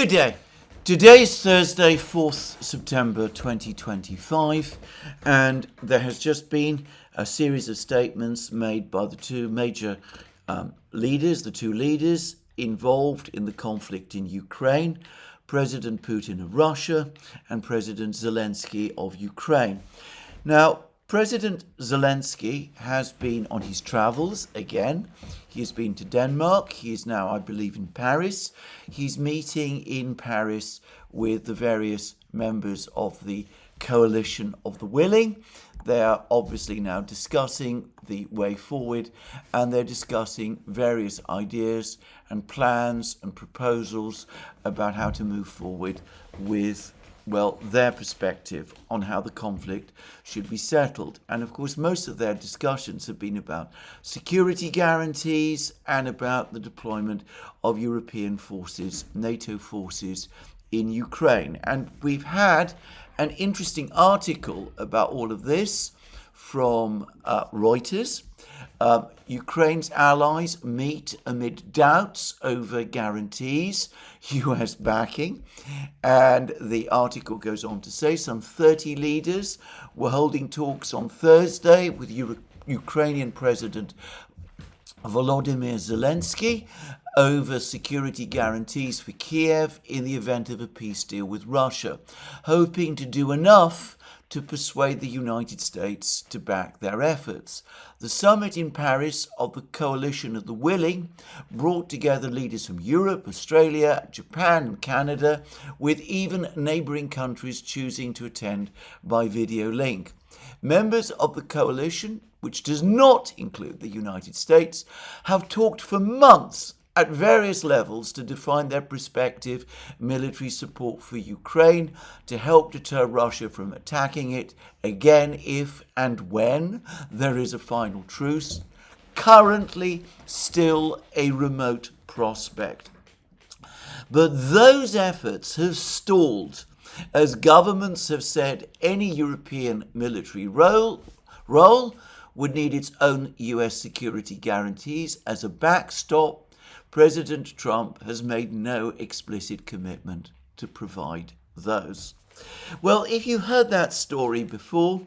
Good day. Today is Thursday, 4th September 2025, and there has just been a series of statements made by the two major leaders involved in the conflict in Ukraine, President Putin of Russia and President Zelensky of Ukraine. Now, President Zelensky has been on his travels again. He has been to Denmark. He is now, I believe, in Paris. He's meeting in Paris with the various members of the coalition of the willing. They are obviously now discussing the way forward, and they're discussing various ideas and plans and proposals about how to move forward with their perspective on how the conflict should be settled. And of course, most of their discussions have been about security guarantees and about the deployment of European forces, NATO forces in Ukraine. And we've had an interesting article about all of this from Reuters. Ukraine's allies meet amid doubts over guarantees, US backing. And the article goes on to say some 30 leaders were holding talks on Thursday with Ukrainian President Volodymyr Zelensky over security guarantees for Kiev in the event of a peace deal with Russia, hoping to do enough to persuade the United States to back their efforts. The summit in Paris of the Coalition of the Willing brought together leaders from Europe, Australia, Japan and Canada, with even neighbouring countries choosing to attend by video link. Members of the coalition, which does not include the United States, have talked for months at various levels to define their prospective military support for Ukraine to help deter Russia from attacking it again if and when there is a final truce, currently still a remote prospect. But those efforts have stalled as governments have said any European military role would need its own US security guarantees as a backstop. President Trump has made no explicit commitment to provide those. Well, if you heard that story before,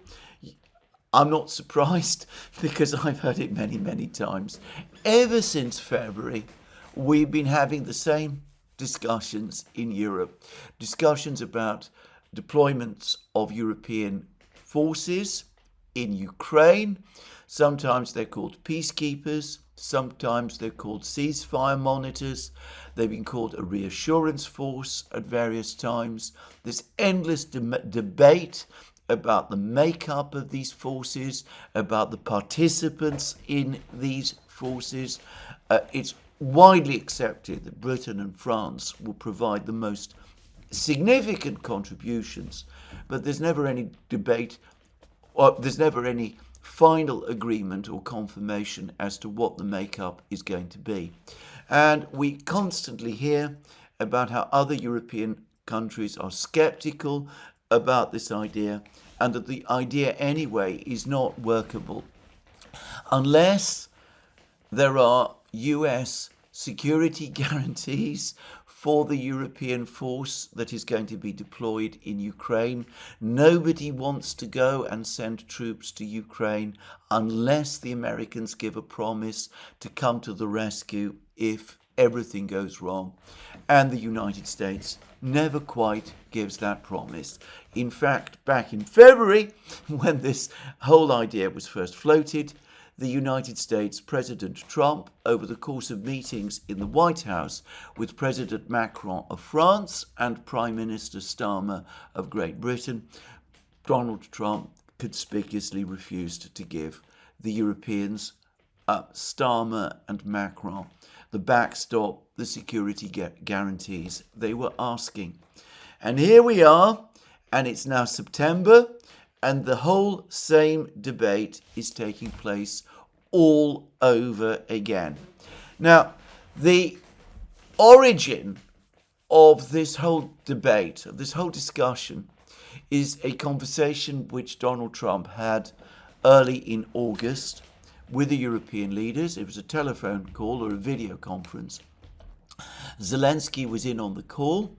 I'm not surprised because I've heard it many, many times. Ever since February, we've been having the same discussions in Europe. Discussions about deployments of European forces in Ukraine. Sometimes they're called peacekeepers. Sometimes they're called ceasefire monitors. They've been called a reassurance force at various times. There's endless debate about the makeup of these forces, about the participants in these forces. It's widely accepted that Britain and France will provide the most significant contributions, but there's never any debate, or there's never any final agreement or confirmation as to what the makeup is going to be. And we constantly hear about how other European countries are skeptical about this idea, and that the idea anyway is not workable unless there are US security guarantees for the European force that is going to be deployed in Ukraine. Nobody wants to go and send troops to Ukraine unless the Americans give a promise to come to the rescue if everything goes wrong. And the United States never quite gives that promise. In fact, back in February, when this whole idea was first floated, the United States President Trump, over the course of meetings in the White House with President Macron of France and Prime Minister Starmer of Great Britain, Donald Trump conspicuously refused to give the Europeans, Starmer and Macron, the backstop, the security guarantees they were asking. And here we are, and it's now September, and the whole same debate is taking place all over again. Now, the origin of this whole debate, of this whole discussion, is a conversation which Donald Trump had early in August with the European leaders. It was a telephone call or a video conference. Zelensky was in on the call.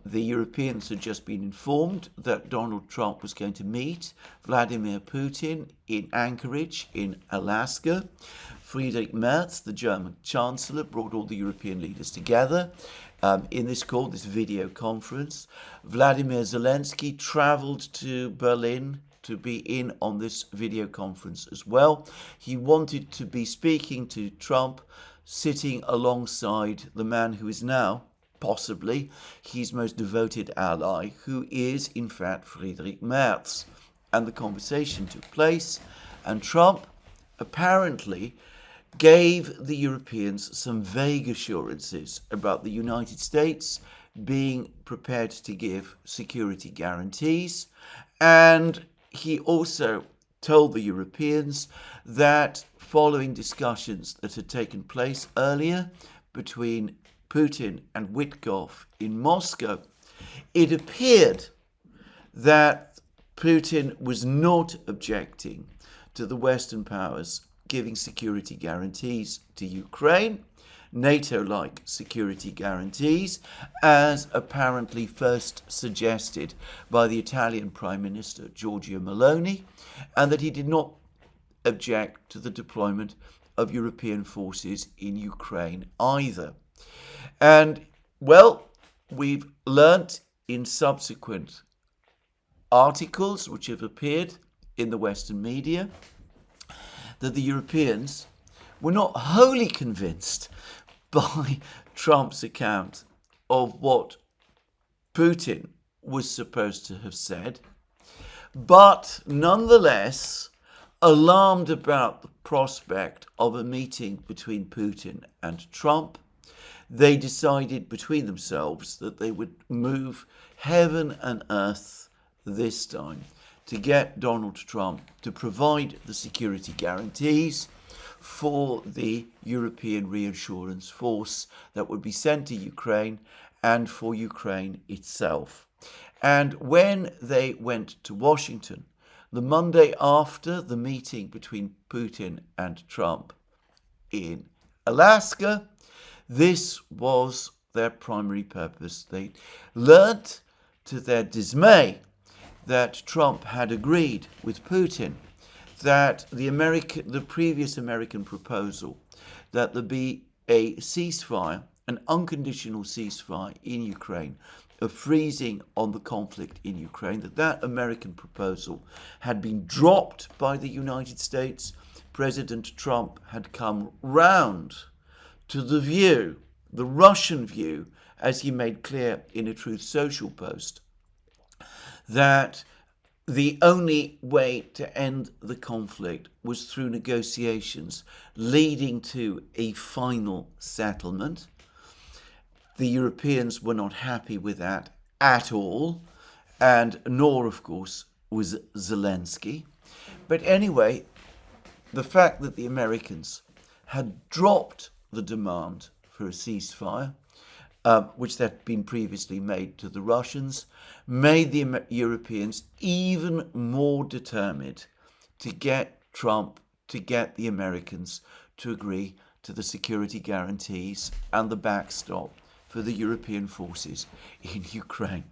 The Europeans had just been informed that Donald Trump was going to meet Vladimir Putin in Anchorage in Alaska. Friedrich Merz, the German Chancellor, brought all the European leaders together in this call, this video conference. Vladimir Zelensky traveled to Berlin to be in on this video conference as well. He wanted to be speaking to Trump, sitting alongside the man who is now possibly his most devoted ally, who is in fact Friedrich Merz. And the conversation took place, and Trump apparently gave the Europeans some vague assurances about the United States being prepared to give security guarantees. And he also told the Europeans that following discussions that had taken place earlier between Putin and Witkoff in Moscow, it appeared that Putin was not objecting to the Western powers giving security guarantees to Ukraine, NATO-like security guarantees, as apparently first suggested by the Italian Prime Minister Giorgia Meloni, and that he did not object to the deployment of European forces in Ukraine either. And, well, we've learnt in subsequent articles which have appeared in the Western media that the Europeans were not wholly convinced by Trump's account of what Putin was supposed to have said, but nonetheless alarmed about the prospect of a meeting between Putin and Trump. They decided between themselves that they would move heaven and earth this time to get Donald Trump to provide the security guarantees for the European reassurance force that would be sent to Ukraine and for Ukraine itself. And when they went to Washington, the Monday after the meeting between Putin and Trump in Alaska, this was their primary purpose. They learnt to their dismay that Trump had agreed with Putin that the previous American proposal that there be a ceasefire, an unconditional ceasefire in Ukraine, a freezing on the conflict in Ukraine, that American proposal had been dropped by the United States. President Trump had come round to the view, the Russian view, as he made clear in a Truth Social post, that the only way to end the conflict was through negotiations leading to a final settlement. The Europeans were not happy with that at all, and nor, of course, was Zelensky. But anyway, the fact that the Americans had dropped the demand for a ceasefire, which had been previously made to the Russians, made the Europeans even more determined to get Trump, to get the Americans to agree to the security guarantees and the backstop for the European forces in Ukraine.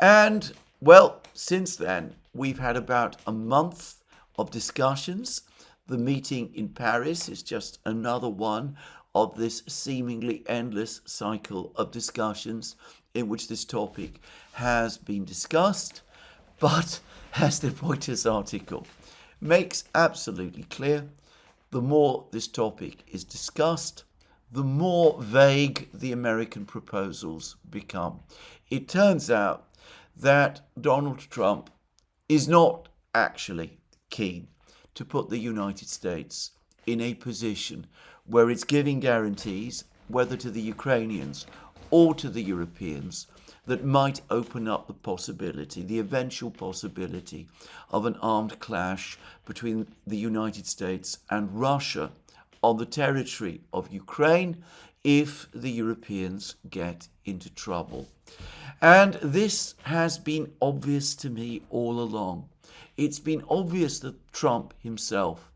And, well, since then, we've had about a month of discussions. The meeting in Paris is just another one of this seemingly endless cycle of discussions in which this topic has been discussed. But as the Reuters article makes absolutely clear, the more this topic is discussed, the more vague the American proposals become. It turns out that Donald Trump is not actually keen to put the United States in a position where it's giving guarantees, whether to the Ukrainians or to the Europeans, that might open up the possibility, the eventual possibility of an armed clash between the United States and Russia on the territory of Ukraine if the Europeans get into trouble. And this has been obvious to me all along. It's been obvious that Trump himself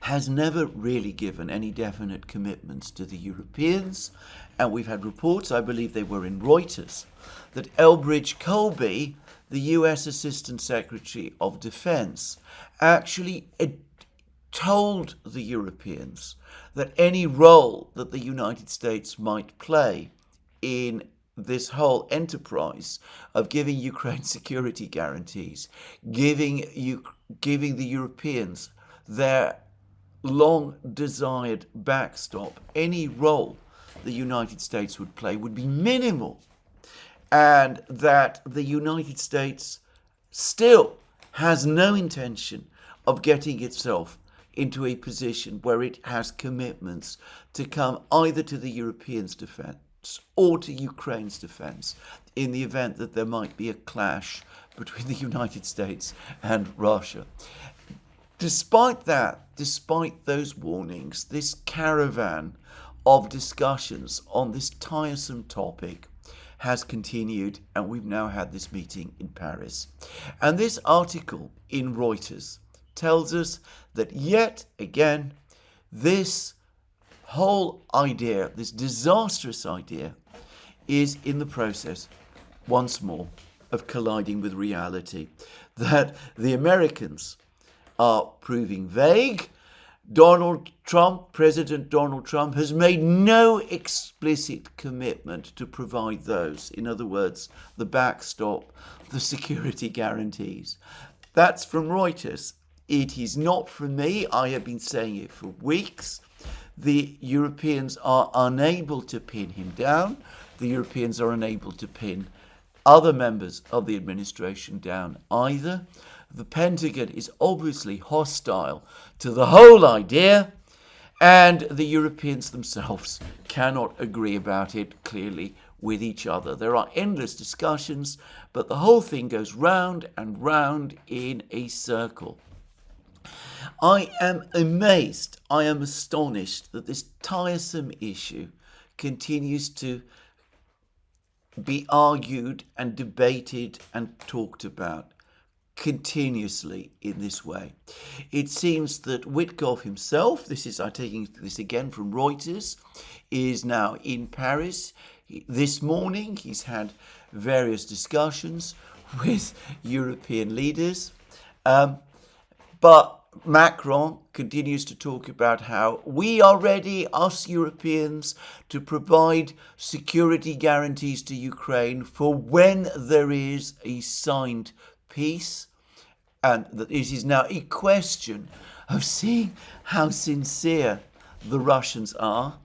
has never really given any definite commitments to the Europeans. And we've had reports, I believe they were in Reuters, that Elbridge Colby, the US Assistant Secretary of Defense, actually told the Europeans that any role that the United States might play in this whole enterprise of giving Ukraine security guarantees, giving the Europeans their long desired backstop, any role the United States would play would be minimal, and that the United States still has no intention of getting itself into a position where it has commitments to come either to the Europeans' defense or to Ukraine's defense in the event that there might be a clash between the United States and Russia. Despite that, despite those warnings, this caravan of discussions on this tiresome topic has continued, and we've now had this meeting in Paris. And this article in Reuters tells us that yet again, this whole idea, this disastrous idea, is in the process, once more, of colliding with reality. That the Americans are proving vague. President Donald Trump, has made no explicit commitment to provide those. In other words, the backstop, the security guarantees. That's from Reuters. It is not from me. I have been saying it for weeks. The Europeans are unable to pin him down. The Europeans are unable to pin other members of the administration down either. The Pentagon is obviously hostile to the whole idea, and the Europeans themselves cannot agree about it clearly with each other. There are endless discussions, but the whole thing goes round and round in a circle. I am amazed, I am astonished that this tiresome issue continues to be argued and debated and talked about continuously in this way. It seems that Witkoff himself, I'm taking this again from Reuters, is now in Paris. This morning he's had various discussions with European leaders, but Macron continues to talk about how we are ready, us Europeans, to provide security guarantees to Ukraine for when there is a signed peace, and that it is now a question of seeing how sincere the Russians are.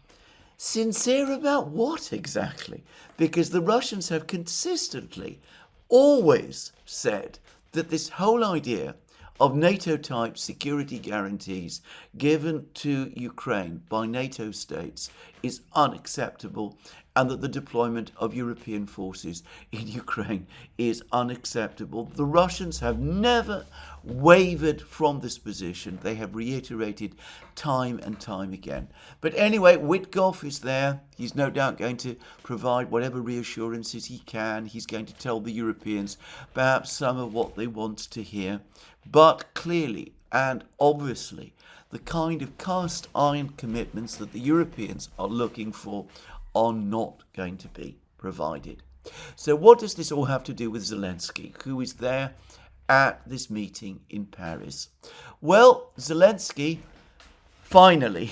Sincere about what exactly? Because the Russians have consistently always said that this whole idea of NATO-type security guarantees given to Ukraine by NATO states is unacceptable, and that the deployment of European forces in Ukraine is unacceptable. The Russians have never wavered from this position. They have reiterated time and time again. But anyway, Witkoff is there. He's no doubt going to provide whatever reassurances he can. He's going to tell the Europeans perhaps some of what they want to hear. But clearly and obviously, the kind of cast iron commitments that the Europeans are looking for are not going to be provided. So what does this all have to do with Zelensky, who is there at this meeting in Paris? Well, Zelensky finally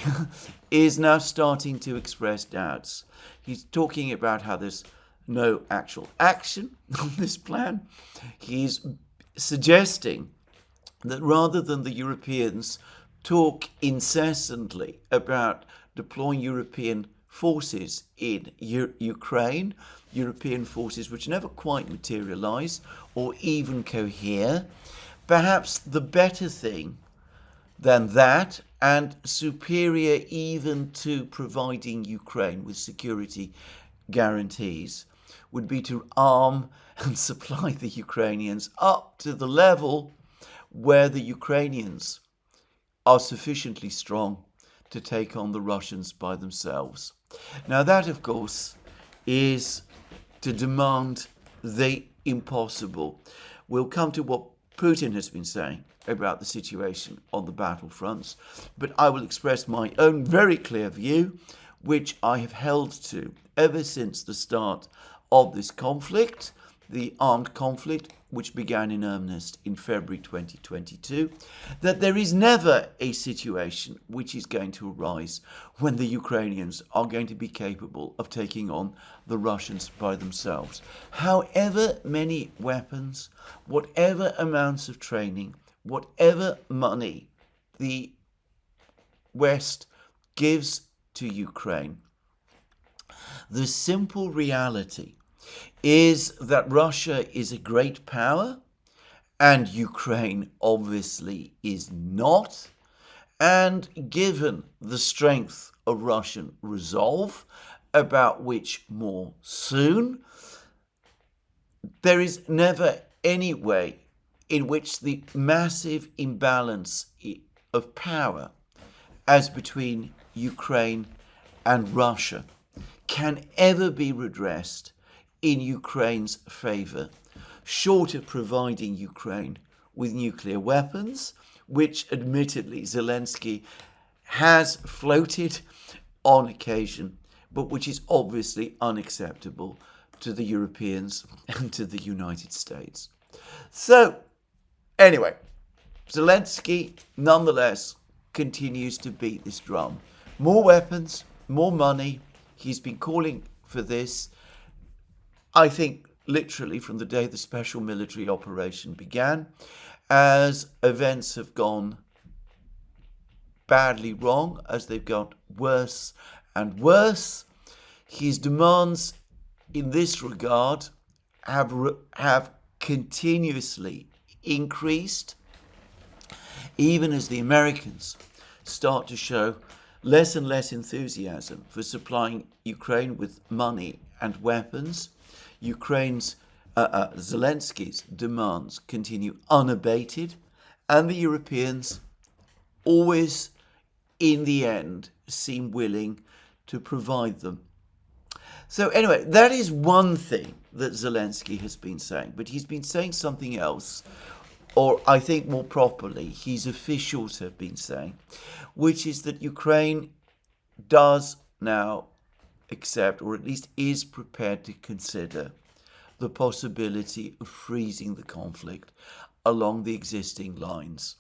is now starting to express doubts. He's talking about how there's no actual action on this plan. He's suggesting that rather than the Europeans talk incessantly about deploying European forces in Ukraine, European forces which never quite materialize or even cohere, perhaps the better thing than that, and superior even to providing Ukraine with security guarantees, would be to arm and supply the Ukrainians up to the level where the Ukrainians are sufficiently strong to take on the Russians by themselves. Now that, of course, is to demand the impossible. We'll come to what Putin has been saying about the situation on the battlefronts, but I will express my own very clear view, which I have held to ever since the start of this conflict, the armed conflict, which began in earnest in February 2022, that there is never a situation which is going to arise when the Ukrainians are going to be capable of taking on the Russians by themselves. However many weapons, whatever amounts of training, whatever money the West gives to Ukraine, the simple reality is that Russia is a great power and Ukraine obviously is not. And given the strength of Russian resolve, about which more soon, there is never any way in which the massive imbalance of power as between Ukraine and Russia can ever be redressed in Ukraine's favour, short of providing Ukraine with nuclear weapons, which admittedly Zelensky has floated on occasion, but which is obviously unacceptable to the Europeans and to the United States. So, anyway, Zelensky nonetheless continues to beat this drum. More weapons, more money. He's been calling for this, I think, literally from the day the special military operation began. As events have gone badly wrong, as they've got worse and worse, his demands in this regard have continuously increased, even as the Americans start to show less and less enthusiasm for supplying Ukraine with money and weapons. Zelensky's demands continue unabated, and the Europeans always, in the end, seem willing to provide them. So anyway, that is one thing that Zelensky has been saying, but he's been saying something else, or I think more properly, his officials have been saying, which is that Ukraine does now accept, or at least is prepared to consider, the possibility of freezing the conflict along the existing lines.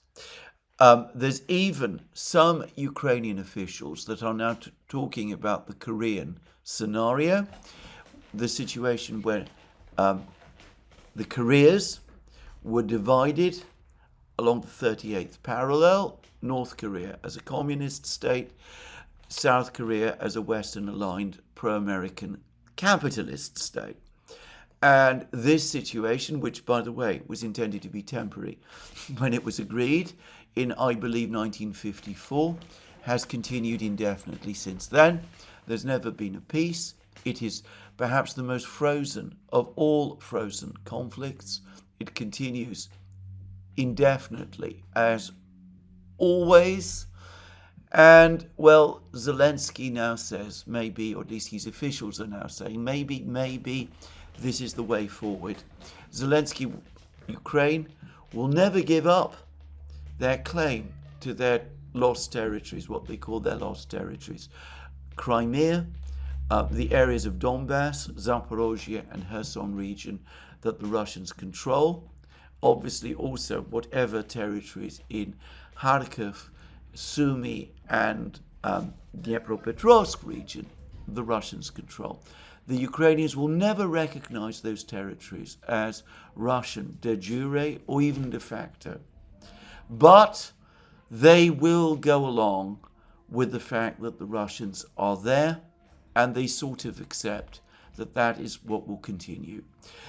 There's even some Ukrainian officials that are now talking about the Korean scenario, the situation where the Koreas were divided along the 38th parallel, North Korea as a communist state, South Korea as a Western-aligned pro-American capitalist state. And this situation, which, by the way, was intended to be temporary when it was agreed in, I believe, 1954, has continued indefinitely since then. There's never been a peace. It is perhaps the most frozen of all frozen conflicts. It continues indefinitely, as always. And, well, Zelensky now says maybe, or at least his officials are now saying, maybe this is the way forward. Zelensky, Ukraine, will never give up their claim to their lost territories, what they call their lost territories. Crimea, the areas of Donbass, Zaporozhye and Kherson region that the Russians control. Obviously also whatever territories in Kharkiv, Sumy and Dnipropetrovsk region the Russians control. The Ukrainians will never recognize those territories as Russian de jure or even de facto. But they will go along with the fact that the Russians are there, and they sort of accept that that is what will continue.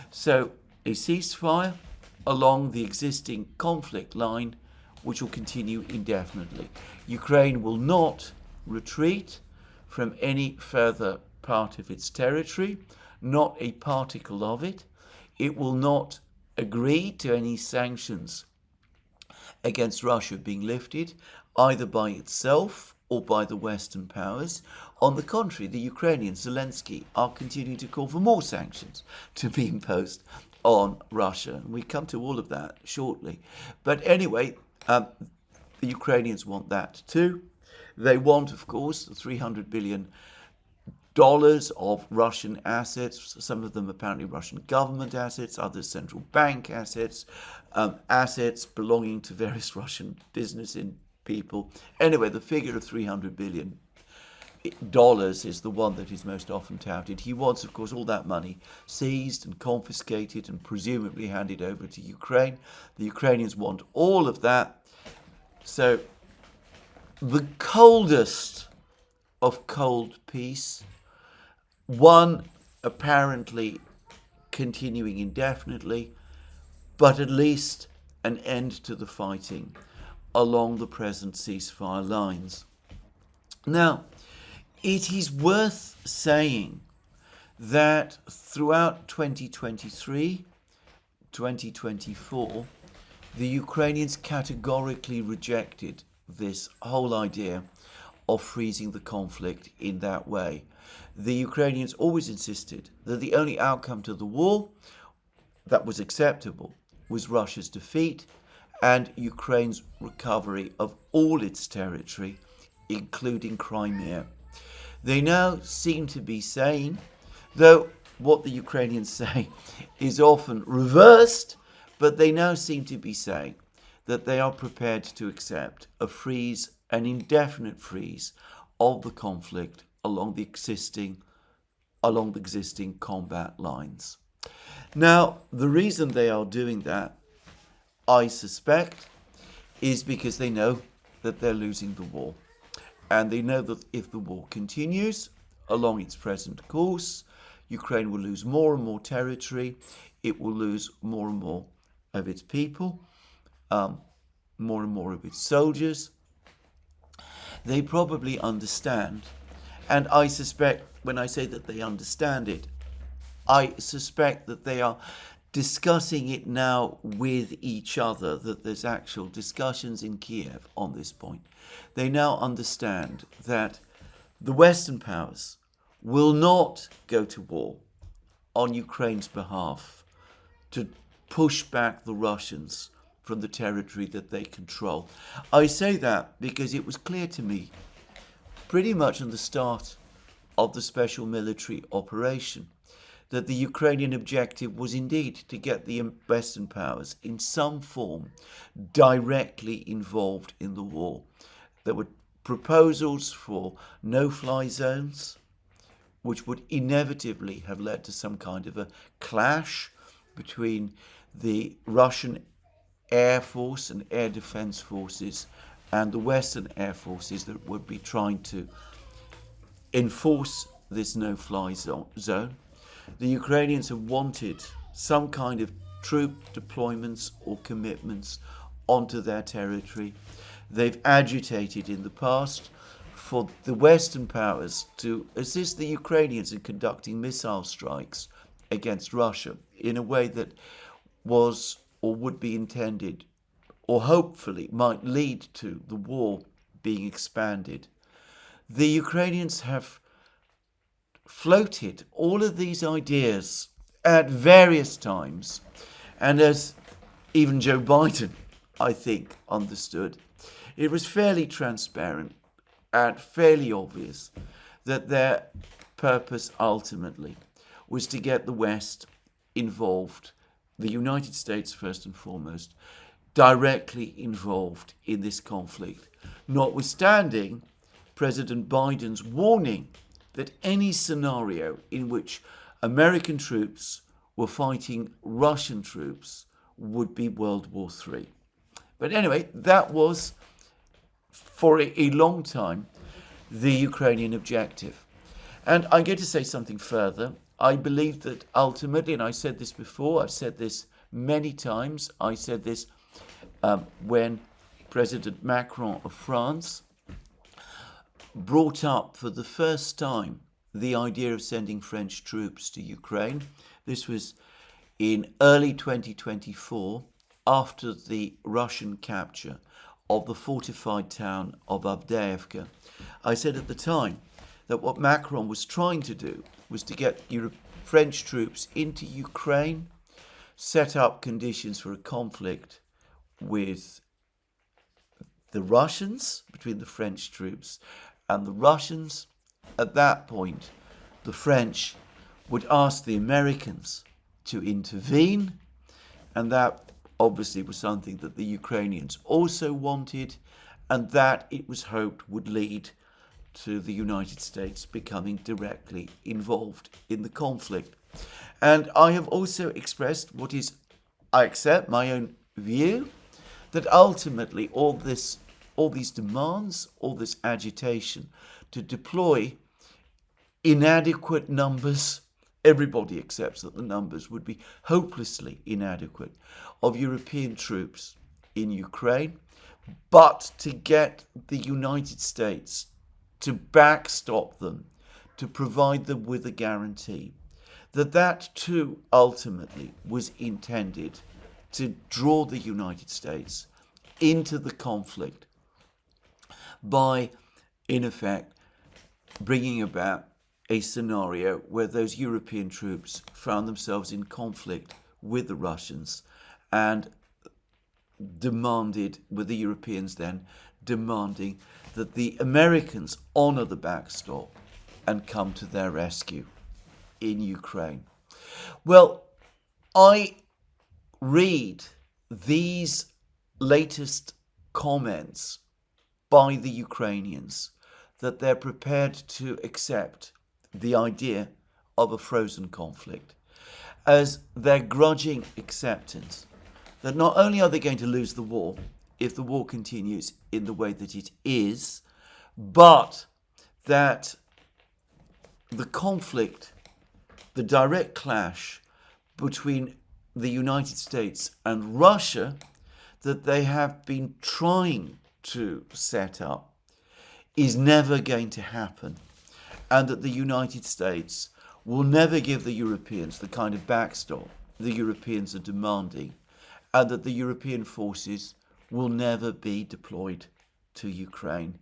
So a ceasefire along the existing conflict line, which will continue indefinitely. Ukraine will not retreat from any further part of its territory, not a particle of it. It will not agree to any sanctions against Russia being lifted, either by itself or by the Western powers. On the contrary, the Ukrainians, Zelensky, are continuing to call for more sanctions to be imposed on Russia. And we come to all of that shortly. But anyway, the Ukrainians want that too. They want, of course, the $300 billion of Russian assets, some of them apparently Russian government assets, others central bank assets, assets belonging to various Russian business people. Anyway, the figure of $300 billion is the one that is most often touted. He wants, of course, all that money seized and confiscated and presumably handed over to Ukraine. The Ukrainians want all of that. So the coldest of cold peace, one apparently continuing indefinitely, but at least an end to the fighting along the present ceasefire lines. Now, it is worth saying that throughout 2023, 2024, the Ukrainians categorically rejected this whole idea of freezing the conflict in that way. The Ukrainians always insisted that the only outcome to the war that was acceptable was Russia's defeat and Ukraine's recovery of all its territory, including Crimea. They now seem to be saying, though what the Ukrainians say is often reversed, but they now seem to be saying that they are prepared to accept a freeze, an indefinite freeze of the conflict along the existing combat lines. Now, the reason they are doing that, I suspect, is because they know that they're losing the war. And they know that if the war continues along its present course, Ukraine will lose more and more territory. It will lose more and more of its people, more and more of its soldiers. They probably understand, and I suspect when I say that they understand it, I suspect that they are discussing it now with each other, that there's actual discussions in Kiev on this point. They now understand that the Western powers will not go to war on Ukraine's behalf to push back the Russians from the territory that they control. I say that because it was clear to me pretty much in the start of the special military operation that the Ukrainian objective was indeed to get the Western powers in some form directly involved in the war. There were proposals for no-fly zones, which would inevitably have led to some kind of a clash between the Russian Air Force and Air Defense Forces and the Western Air Forces that would be trying to enforce this no-fly zone. The Ukrainians have wanted some kind of troop deployments or commitments onto their territory. They've agitated in the past for the Western powers to assist the Ukrainians in conducting missile strikes against Russia in a way that was or would be intended, or hopefully might lead to the war being expanded. The Ukrainians have floated all of these ideas at various times, and as even Joe Biden, I think, understood, it was fairly transparent and fairly obvious that their purpose ultimately was to get the West involved, the United States first and foremost, directly involved in this conflict, notwithstanding President Biden's warning that any scenario in which American troops were fighting Russian troops would be World War III. But anyway, that was, for a long time, the Ukrainian objective. And I'm going to say something further. I believe that ultimately, and I said this before, I've said this many times, I said this when President Macron of France brought up for the first time the idea of sending French troops to Ukraine. This was in early 2024, after the Russian capture of the fortified town of Avdiivka. I said at the time that what Macron was trying to do was to get French troops into Ukraine set up conditions for a conflict with the Russians, between the French troops and the Russians. At that point, the French would ask the Americans to intervene, and that obviously was something that the Ukrainians also wanted, and that it was hoped would lead to the United States becoming directly involved in the conflict. And I have also expressed what is, I accept, my own view, that ultimately all these demands, all this agitation to deploy inadequate numbers, everybody accepts that the numbers would be hopelessly inadequate, of European troops in Ukraine, but to get the United States to backstop them, to provide them with a guarantee, that too ultimately was intended to draw the United States into the conflict by, in effect, bringing about a scenario where those European troops found themselves in conflict with the Russians and demanded, with the Europeans then demanding that the Americans honour the backstop and come to their rescue in Ukraine. Well, I read these latest comments by the Ukrainians that they're prepared to accept the idea of a frozen conflict as their grudging acceptance that not only are they going to lose the war if the war continues in the way that it is, but that the conflict, the direct clash between the United States and Russia that they have been trying to set up is never going to happen, and that the United States will never give the Europeans the kind of backstop the Europeans are demanding, and that the European forces will never be deployed to Ukraine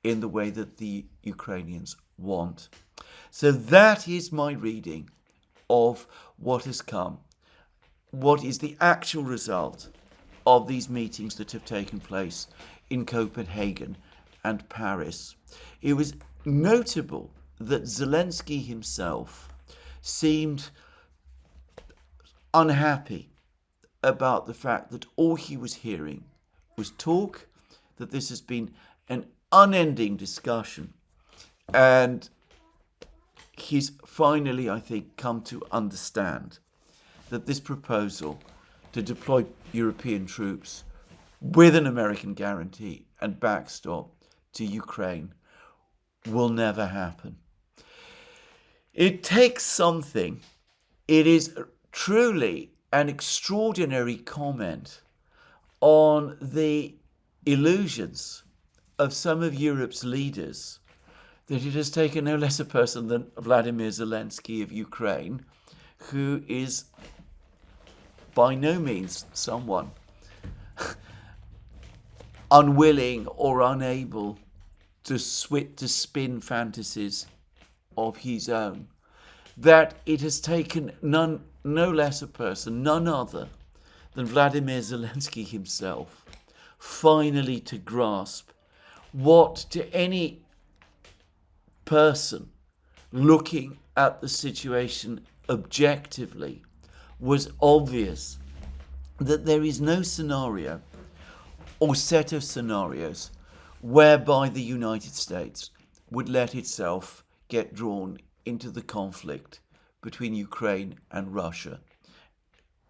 in the way that the Ukrainians want. So that is my reading of what has come, what is the actual result of these meetings that have taken place in Copenhagen and Paris. It was notable that Zelensky himself seemed unhappy about the fact that all he was hearing was talk, that this has been an unending discussion, and he's finally, I think, come to understand that this proposal to deploy European troops with an American guarantee and backstop to Ukraine will never happen. It takes something. It is truly an extraordinary comment on the illusions of some of Europe's leaders that it has taken no less a person than Vladimir Zelensky of Ukraine, who is by no means someone unwilling or unable to spin fantasies of his own, that it has taken no less a person, none other than Vladimir Zelensky himself, finally to grasp what, to any person looking at the situation objectively, was obvious, that there is no scenario or set of scenarios whereby the United States would let itself get drawn into the conflict between Ukraine and Russia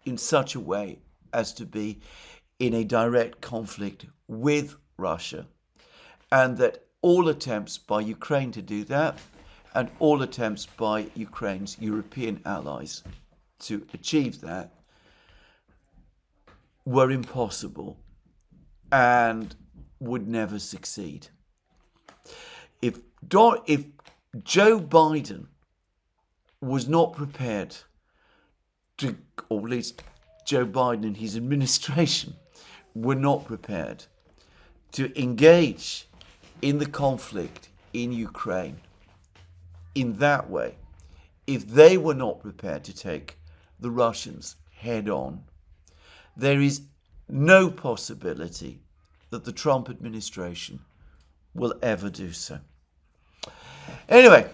in such a way as to be in a direct conflict with Russia, and that all attempts by Ukraine to do that, and all attempts by Ukraine's European allies to achieve that, were impossible and would never succeed. If Joe Biden was not prepared to, or at least Joe Biden and his administration were not prepared to engage in the conflict in Ukraine in that way, if they were not prepared to take the Russians head on. There is no possibility that the Trump administration will ever do so. Anyway,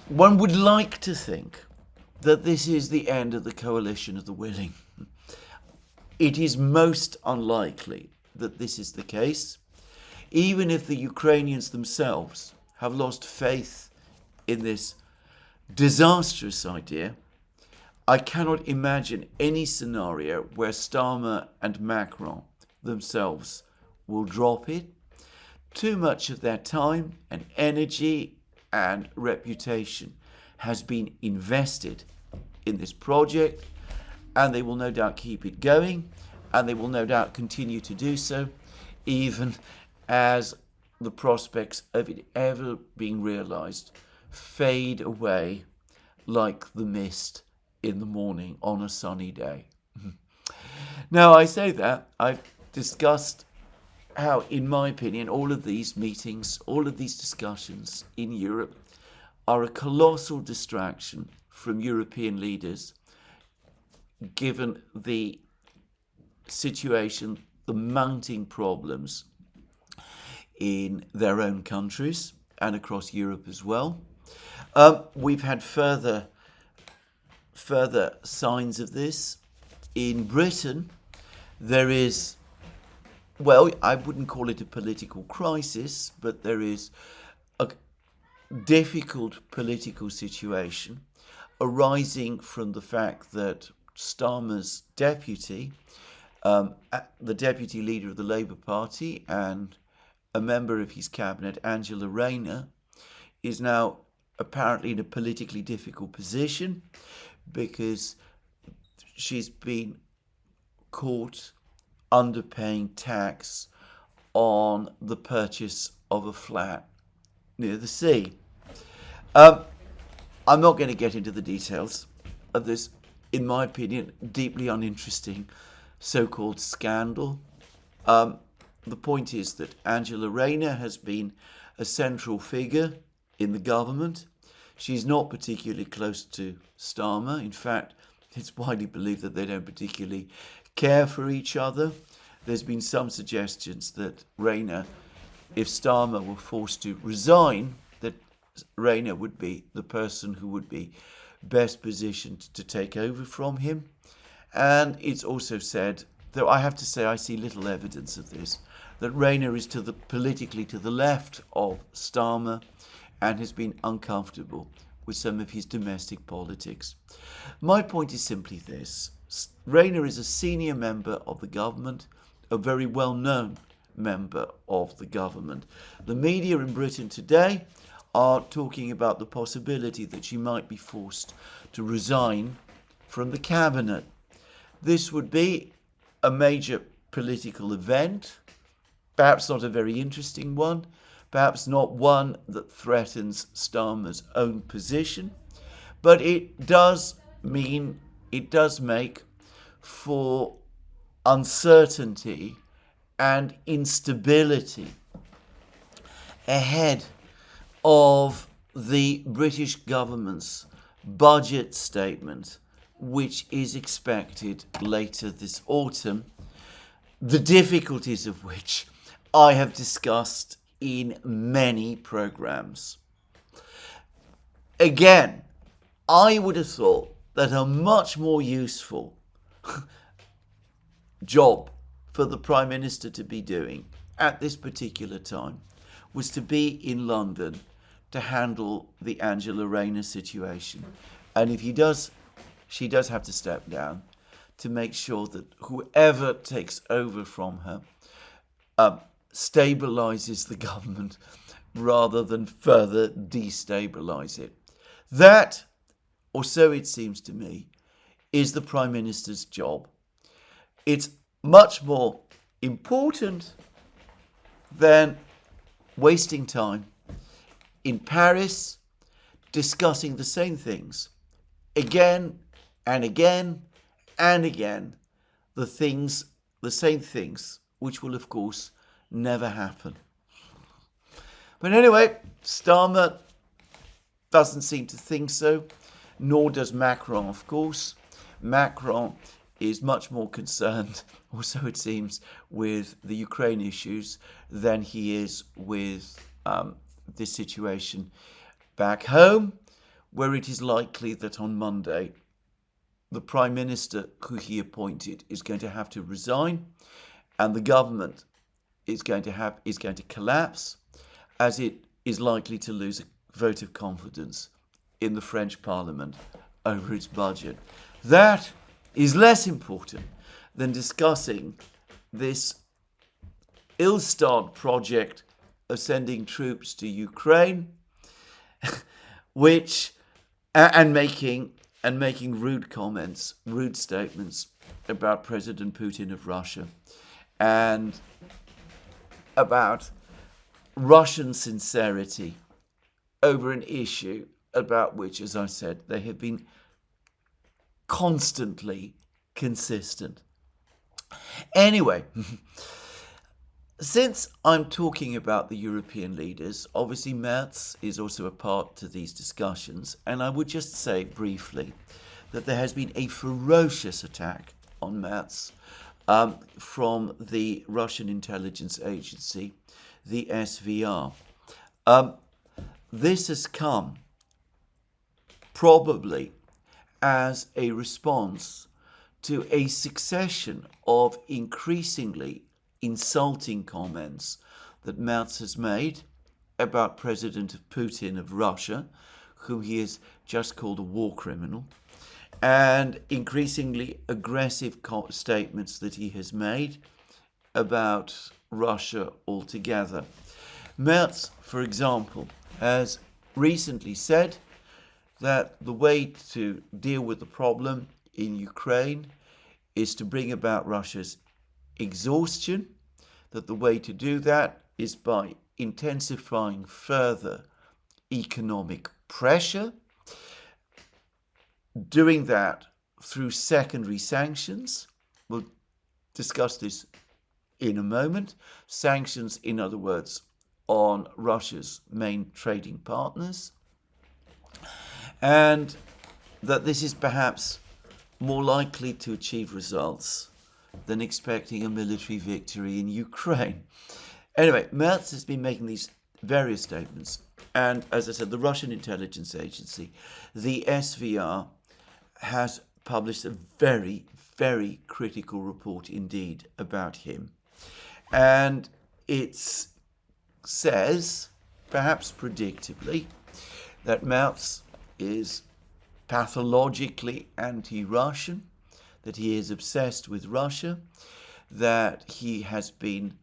one would like to think that this is the end of the coalition of the willing. It is most unlikely that this is the case, even if the Ukrainians themselves have lost faith in this disastrous idea. I cannot imagine any scenario where Starmer and Macron themselves will drop it. Too much of their time and energy and reputation has been invested in this project, and they will no doubt keep it going, and they will no doubt continue to do so, even as the prospects of it ever being realised fade away like the mist in the morning on a sunny day. Now, I say that, I've discussed how, in my opinion, all of these meetings, all of these discussions in Europe are a colossal distraction from European leaders, given the situation, the mounting problems in their own countries and across Europe as well. We've had further signs of this. In Britain, there is, well, I wouldn't call it a political crisis, but there is a difficult political situation arising from the fact that Starmer's deputy, the deputy leader of the Labour Party and a member of his cabinet, Angela Rayner, is now apparently in a politically difficult position because she's been caught underpaying tax on the purchase of a flat near the sea. I'm not going to get into the details of this, in my opinion, deeply uninteresting so-called scandal. The point is that Angela Rayner has been a central figure in the government. She's not particularly close to Starmer. In fact, it's widely believed that they don't particularly care for each other. There's been some suggestions that Rayner, if Starmer were forced to resign, that Rayner would be the person who would be best positioned to take over from him. And it's also said, though I have to say I see little evidence of this, that Rayner is politically to the left of Starmer and has been uncomfortable with some of his domestic politics. My point is simply this. Rayner is a senior member of the government, a very well-known member of the government. The media in Britain today are talking about the possibility that she might be forced to resign from the cabinet. This would be a major political event, perhaps not a very interesting one, perhaps not one that threatens Starmer's own position, but it does make for uncertainty and instability ahead of the British government's budget statement, which is expected later this autumn, the difficulties of which I have discussed in many programs. Again, I would have thought that a much more useful job for the Prime Minister to be doing at this particular time was to be in London to handle the Angela Rayner situation. And if she does have to step down to make sure that whoever takes over from her stabilizes the government rather than further destabilize it. That, or so it seems to me, is the Prime Minister's job. It's much more important than wasting time in Paris discussing the same things again and again and again, the same things which will of course never happen. But anyway, Starmer doesn't seem to think so, nor does Macron, of course. Macron is much more concerned, or so it seems, with the Ukraine issues than he is with this situation back home, where it is likely that on Monday the Prime Minister who he appointed is going to have to resign, and the government is going to collapse, as it is likely to lose a vote of confidence in the French Parliament over its budget. That is less important than discussing this ill-starred project of sending troops to Ukraine, which and making rude comments, rude statements about President Putin of Russia and about Russian sincerity over an issue about which, as I said, they have been constantly consistent. Anyway, since I'm talking about the European leaders, obviously Merz is also a part to these discussions, and I would just say briefly that there has been a ferocious attack on Merz from the Russian intelligence agency, the SVR. This has come probably as a response to a succession of increasingly insulting comments that Merz has made about President Putin of Russia, whom he has just called a war criminal, and increasingly aggressive statements that he has made about Russia altogether. Merz, for example, has recently said that the way to deal with the problem in Ukraine is to bring about Russia's exhaustion, that the way to do that is by intensifying further economic pressure, doing that through secondary sanctions. We'll discuss this in a moment. Sanctions, in other words, on Russia's main trading partners, and that this is perhaps more likely to achieve results than expecting a military victory in Ukraine. Anyway, Merz has been making these various statements, and as I said, the Russian intelligence agency, the SVR, has published a very, very critical report indeed about him. And it says, perhaps predictably, that Merz is pathologically anti-Russian, that he is obsessed with Russia, that he has been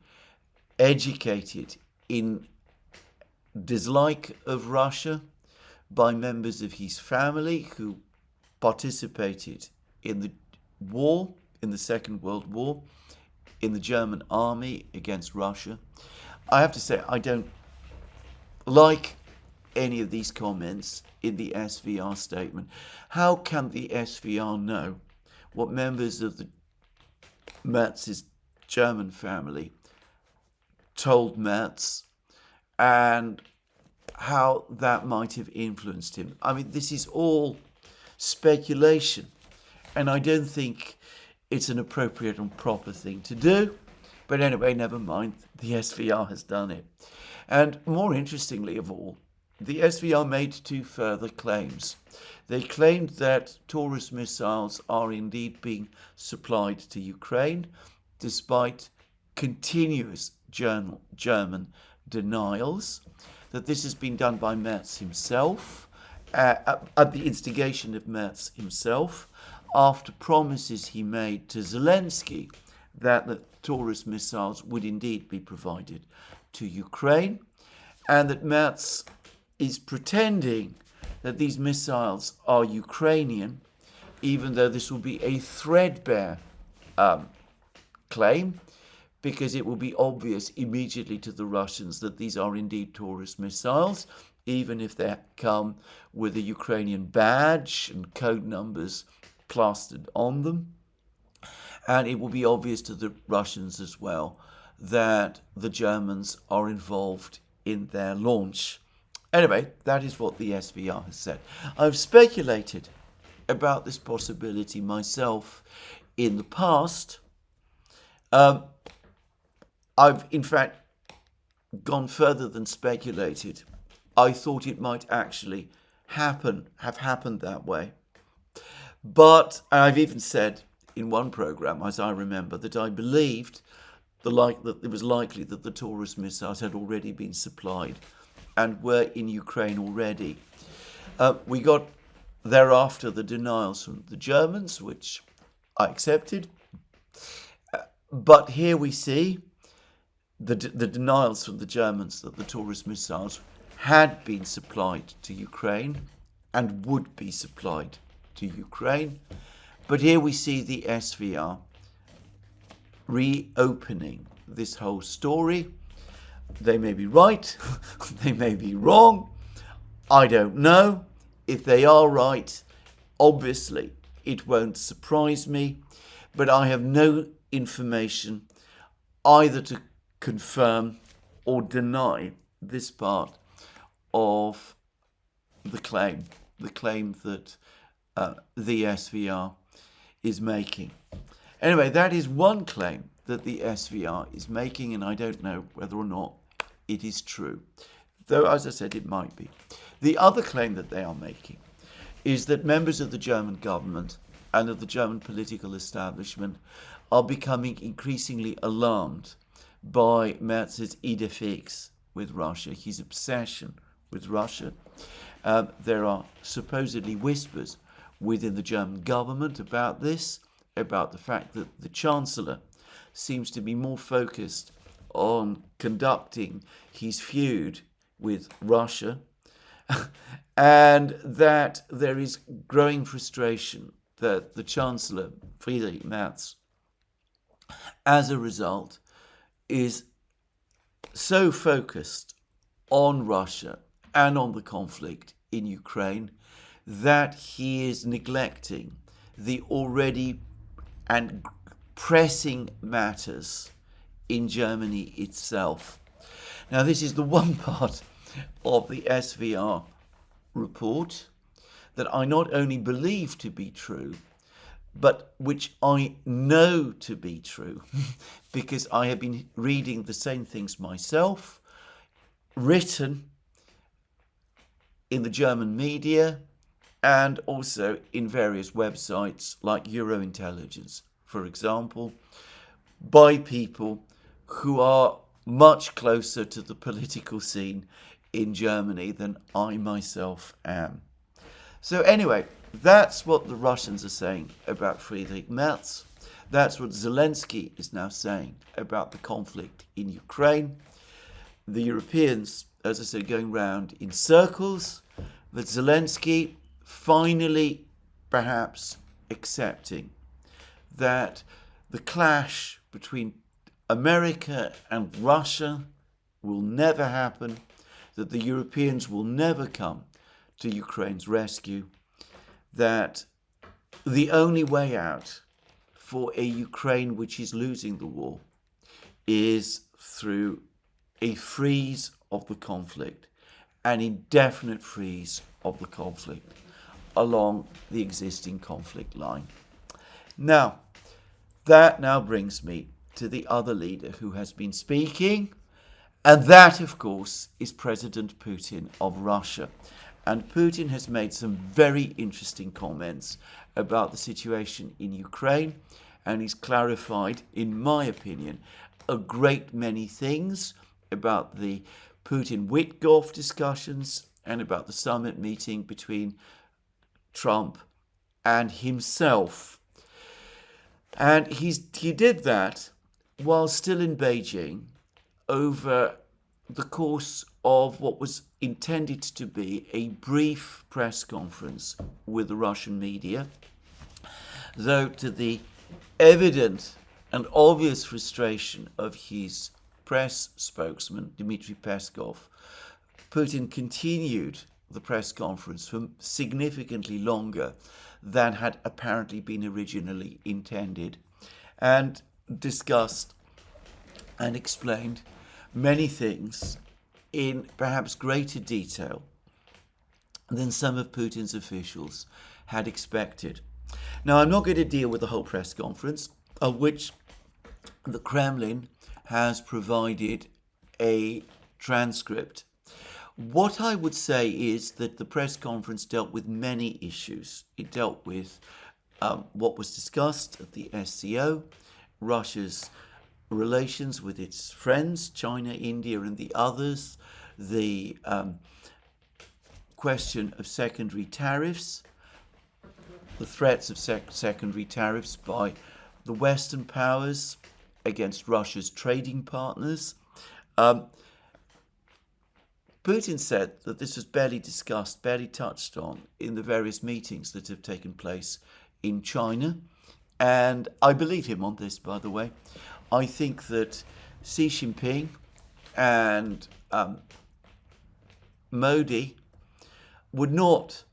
educated in dislike of Russia by members of his family who participated in the war, in the Second World War, in the German army against Russia. I have to say, I don't like any of these comments in the SVR statement. How can the SVR know what members of the Merz's German family told Merz and how that might have influenced him? I mean, this is all speculation, and I don't think it's an appropriate and proper thing to do. But anyway, never mind, the SVR has done it. And more interestingly of all, the SVR made two further claims. They claimed that Taurus missiles are indeed being supplied to Ukraine, despite continuous German denials, that this has been done by Merz himself, at the instigation of Merz himself, after promises he made to Zelensky that the Taurus missiles would indeed be provided to Ukraine, and that Merz is pretending that these missiles are Ukrainian, even though this will be a threadbare claim, because it will be obvious immediately to the Russians that these are indeed Taurus missiles, even if they come with a Ukrainian badge and code numbers plastered on them. And it will be obvious to the Russians as well that the Germans are involved in their launch. Anyway, that is what the SVR has said. I've speculated about this possibility myself in the past. I've in fact gone further than speculated. I thought it might actually have happened that way. But I've even said in one program, as I remember, that I believed that it was likely that the Taurus missiles had already been supplied and were in Ukraine already. We got thereafter the denials from the Germans, which I accepted. But here we see the denials from the Germans that the Taurus missiles had been supplied to Ukraine and would be supplied to Ukraine. But here we see the SVR reopening this whole story. They may be right, they may be wrong, I don't know. If they are right, obviously it won't surprise me, but I have no information either to confirm or deny this part of the claim that the SVR is making. Anyway, that is one claim that the SVR is making, and I don't know whether or not it is true, though, as I said, it might be. The other claim that they are making is that members of the German government and of the German political establishment are becoming increasingly alarmed by Merz's idée fixe with Russia, his obsession with Russia. There are supposedly whispers within the German government about this, about the fact that the Chancellor seems to be more focused on conducting his feud with Russia, and that there is growing frustration that the Chancellor, Friedrich Merz, as a result, is so focused on Russia and on the conflict in Ukraine that he is neglecting the already and pressing matters in Germany itself. Now, this is the one part of the SVR report that I not only believe to be true, but which I know to be true because I have been reading the same things myself, written in the German media and also in various websites like Eurointelligence, for example, by people who are much closer to the political scene in Germany than I myself am. So anyway, that's what the Russians are saying about Friedrich Merz. That's what Zelensky is now saying about the conflict in Ukraine. The Europeans, as I said, going round in circles, but Zelensky finally perhaps accepting that the clash between America and Russia will never happen, that the Europeans will never come to Ukraine's rescue, that the only way out for a Ukraine which is losing the war is through a freeze of the conflict, an indefinite freeze of the conflict along the existing conflict line. Now, that now brings me to the other leader who has been speaking, and that, of course, is President Putin of Russia. And Putin has made some very interesting comments about the situation in Ukraine, and he's clarified, in my opinion, a great many things about the Putin-Witkoff discussions and about the summit meeting between Trump and himself. And he did that while still in Beijing over the course of what was intended to be a brief press conference with the Russian media, though to the evident and obvious frustration of his press spokesman, Dmitry Peskov, Putin continued the press conference for significantly longer than had apparently been originally intended, and discussed and explained many things in perhaps greater detail than some of Putin's officials had expected. Now, I'm not going to deal with the whole press conference, of which the Kremlin has provided a transcript. What I would say is that the press conference dealt with many issues. It dealt with what was discussed at the SCO, Russia's relations with its friends, China, India, and the others, the question of secondary tariffs, the threats of secondary tariffs by the Western powers against Russia's trading partners. Putin said that this was barely discussed, barely touched on in the various meetings that have taken place in China. And I believe him on this, by the way. I think that Xi Jinping and Modi would not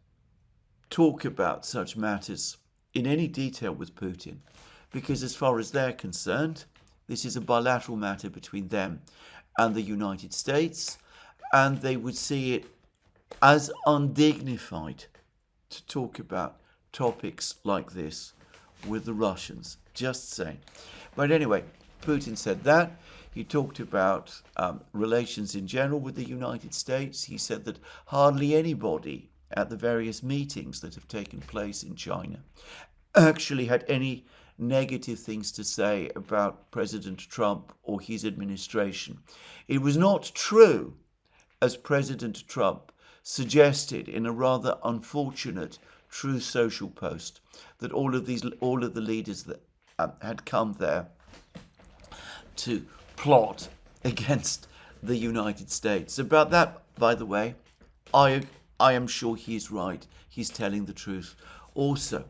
talk about such matters in any detail with Putin, because as far as they're concerned, this is a bilateral matter between them and the United States, and they would see it as undignified to talk about topics like this with the Russians. Just saying. But anyway, Putin said that. He talked about relations in general with the United States. He said that hardly anybody at the various meetings that have taken place in China actually had any negative things to say about President Trump or his administration. It was not true, as President Trump suggested in a rather unfortunate Truth Social post, that all of the leaders that had come there to plot against the United States. About that, by the way, I am sure he's right. He's telling the truth also.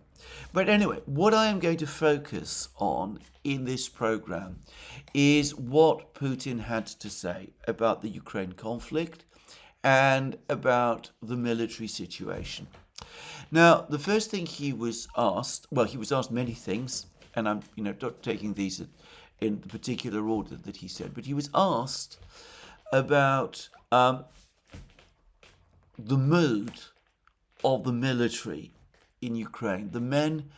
But anyway, what I am going to focus on in this program is what Putin had to say about the Ukraine conflict and about the military situation. Now, the first thing he was asked, well, he was asked many things, and I'm not taking these in the particular order that he said, but he was asked about the mood of the military in Ukraine, the men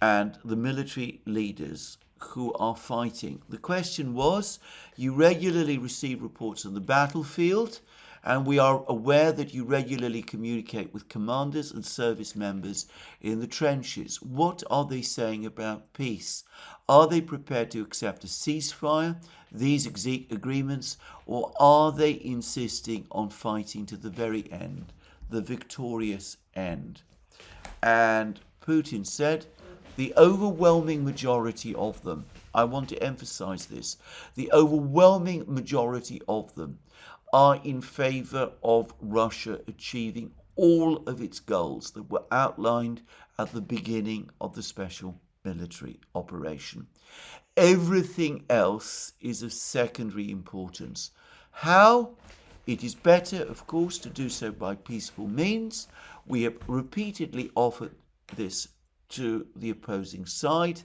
and the military leaders who are fighting. The question was, you regularly receive reports on the battlefield, and we are aware that you regularly communicate with commanders and service members in the trenches. What are they saying about peace? Are they prepared to accept a ceasefire, these agreements, or are they insisting on fighting to the very end, the victorious end? And Putin said, the overwhelming majority of them, I want to emphasize this, the overwhelming majority of them are in favor of Russia achieving all of its goals that were outlined at the beginning of the special military operation. Everything else is of secondary importance. How? It is better, of course, to do so by peaceful means. We have repeatedly offered this to the opposing side.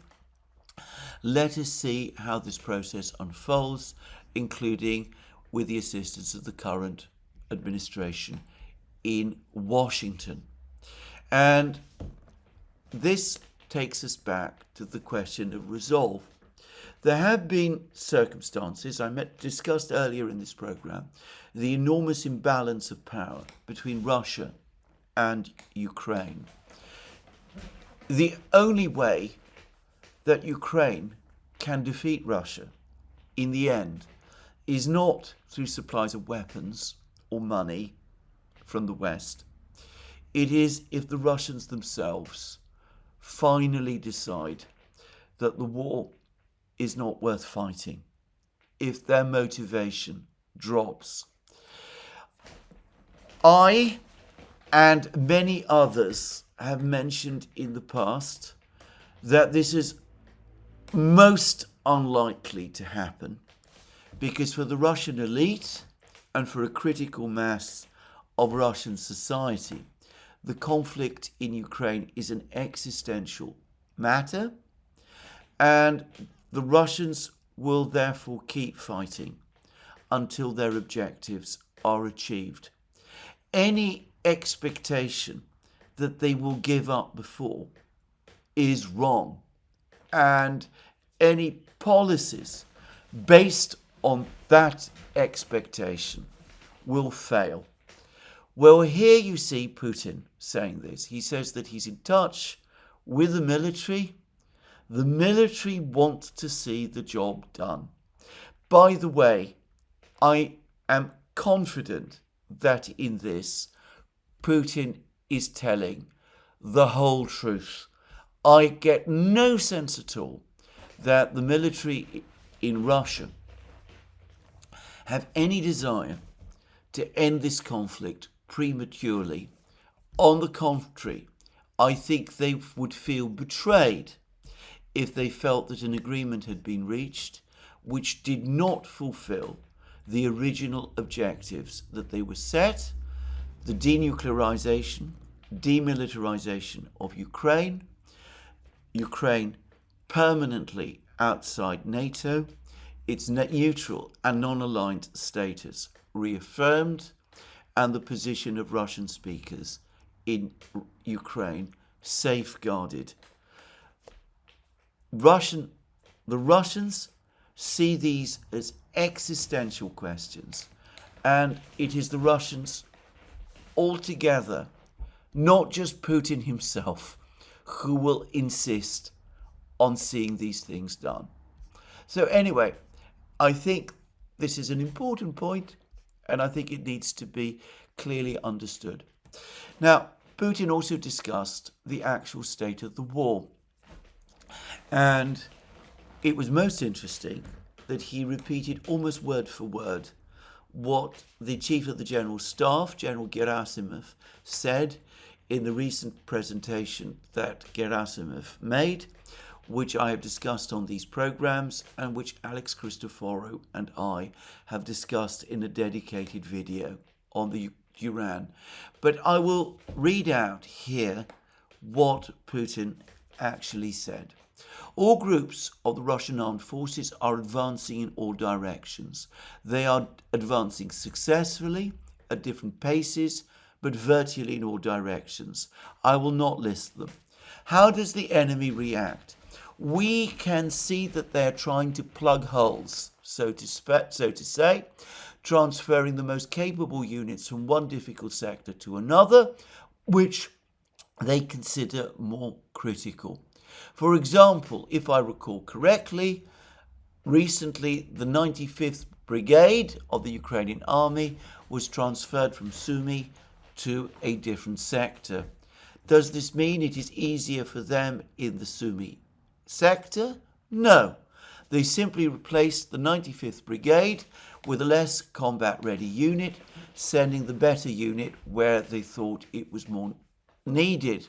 Let us see how this process unfolds, including with the assistance of the current administration in Washington. And this takes us back to the question of resolve. There have been circumstances, discussed earlier in this program, the enormous imbalance of power between Russia and Ukraine. The only way that Ukraine can defeat Russia in the end is not through supplies of weapons or money from the West. It is if the Russians themselves finally decide that the war is not worth fighting, if their motivation drops. I and many others have mentioned in the past that this is most unlikely to happen, because for the Russian elite and for a critical mass of Russian society, the conflict in Ukraine is an existential matter, and the Russians will therefore keep fighting until their objectives are achieved. Any expectation that they will give up before is wrong. And any policies based on that expectation will fail. Well, here you see Putin saying this. He says that he's in touch with the military. The military want to see the job done. By the way, I am confident that in this, Putin is telling the whole truth. I get no sense at all that the military in Russia have any desire to end this conflict prematurely. On the contrary, I think they would feel betrayed if they felt that an agreement had been reached which did not fulfill the original objectives that they were set: the denuclearization, demilitarization of Ukraine, Ukraine permanently outside NATO, its neutral and non-aligned status reaffirmed, and the position of Russian speakers in Ukraine safeguarded. The Russians see these as existential questions, and it is the Russians altogether, not just Putin himself, who will insist on seeing these things done. So anyway, I think this is an important point, and I think it needs to be clearly understood. Now, Putin also discussed the actual state of the war, and it was most interesting that he repeated almost word for word what the Chief of the General Staff, General Gerasimov, said in the recent presentation that Gerasimov made, which I have discussed on these programs and which Alex Christoforou and I have discussed in a dedicated video on the Duran. But I will read out here what Putin actually said. All groups of the Russian armed forces are advancing in all directions. They are advancing successfully at different paces, but virtually in all directions. I will not list them. How does the enemy react? We can see that they're trying to plug holes, so to say, transferring the most capable units from one difficult sector to another, which they consider more critical. For example, if I recall correctly, recently the 95th Brigade of the Ukrainian army was transferred from Sumy to a different sector. Does this mean it is easier for them in the Sumy sector? No. They simply replaced the 95th Brigade with a less combat-ready unit, sending the better unit where they thought it was more needed.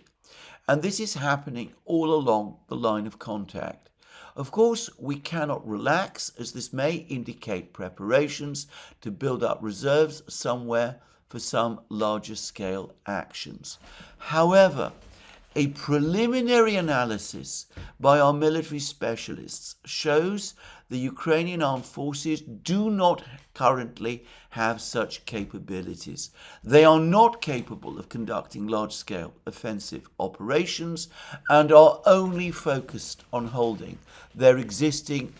And this is happening all along the line of contact. Of course, we cannot relax, as this may indicate preparations to build up reserves somewhere for some larger scale actions. However, a preliminary analysis by our military specialists shows the Ukrainian armed forces do not currently have such capabilities. They are not capable of conducting large-scale offensive operations and are only focused on holding their existing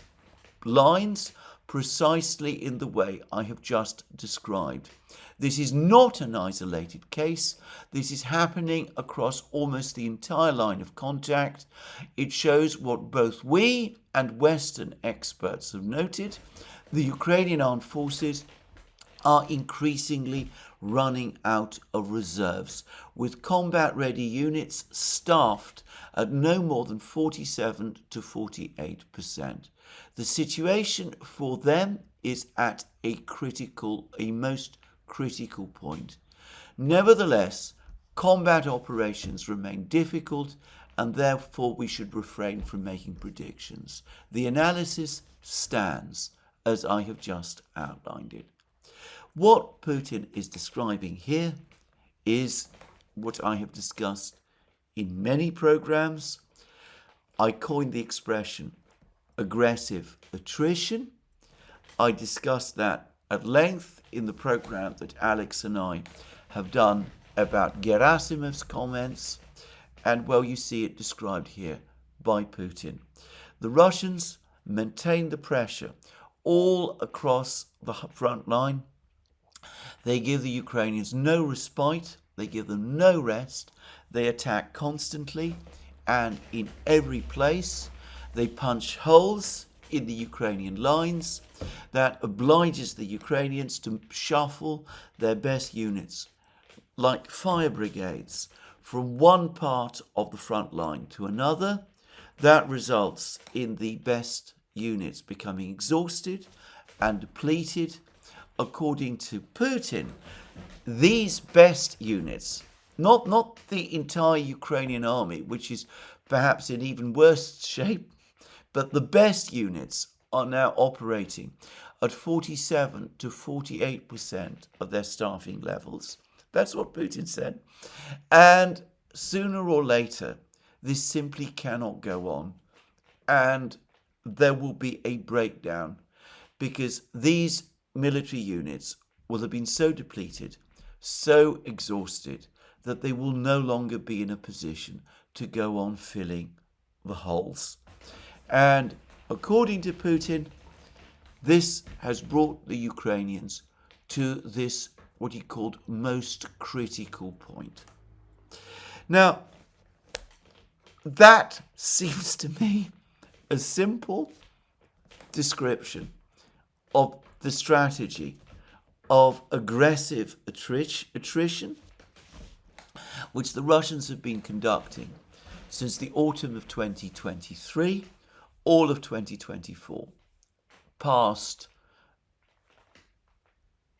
lines precisely in the way I have just described. This is not an isolated case. This is happening across almost the entire line of contact. It shows what both we and Western experts have noted. The Ukrainian armed forces are increasingly running out of reserves, with combat-ready units staffed at no more than 47 to 48%. The situation for them is at a most critical point. Nevertheless, combat operations remain difficult, and therefore we should refrain from making predictions. The analysis stands as I have just outlined it. What Putin is describing here is what I have discussed in many programs. I coined the expression aggressive attrition. I discussed that at length in the program that Alex and I have done about Gerasimov's comments, and well, you see it described here by Putin. The Russians maintain the pressure all across the front line. They give the Ukrainians no respite, they give them no rest, they attack constantly and in every place. They punch holes in the Ukrainian lines that obliges the Ukrainians to shuffle their best units, like fire brigades, from one part of the front line to another. That results in the best units becoming exhausted and depleted. According to Putin, these best units, not the entire Ukrainian army, which is perhaps in even worse shape, but the best units are now operating at 47 to 48% of their staffing levels. That's what Putin said. And sooner or later, this simply cannot go on. And there will be a breakdown because these military units will have been so depleted, so exhausted, that they will no longer be in a position to go on filling the holes. And according to Putin, this has brought the Ukrainians to this, what he called, most critical point. Now, that seems to me a simple description of the strategy of aggressive attrition, which the Russians have been conducting since the autumn of 2023, all of 2024, past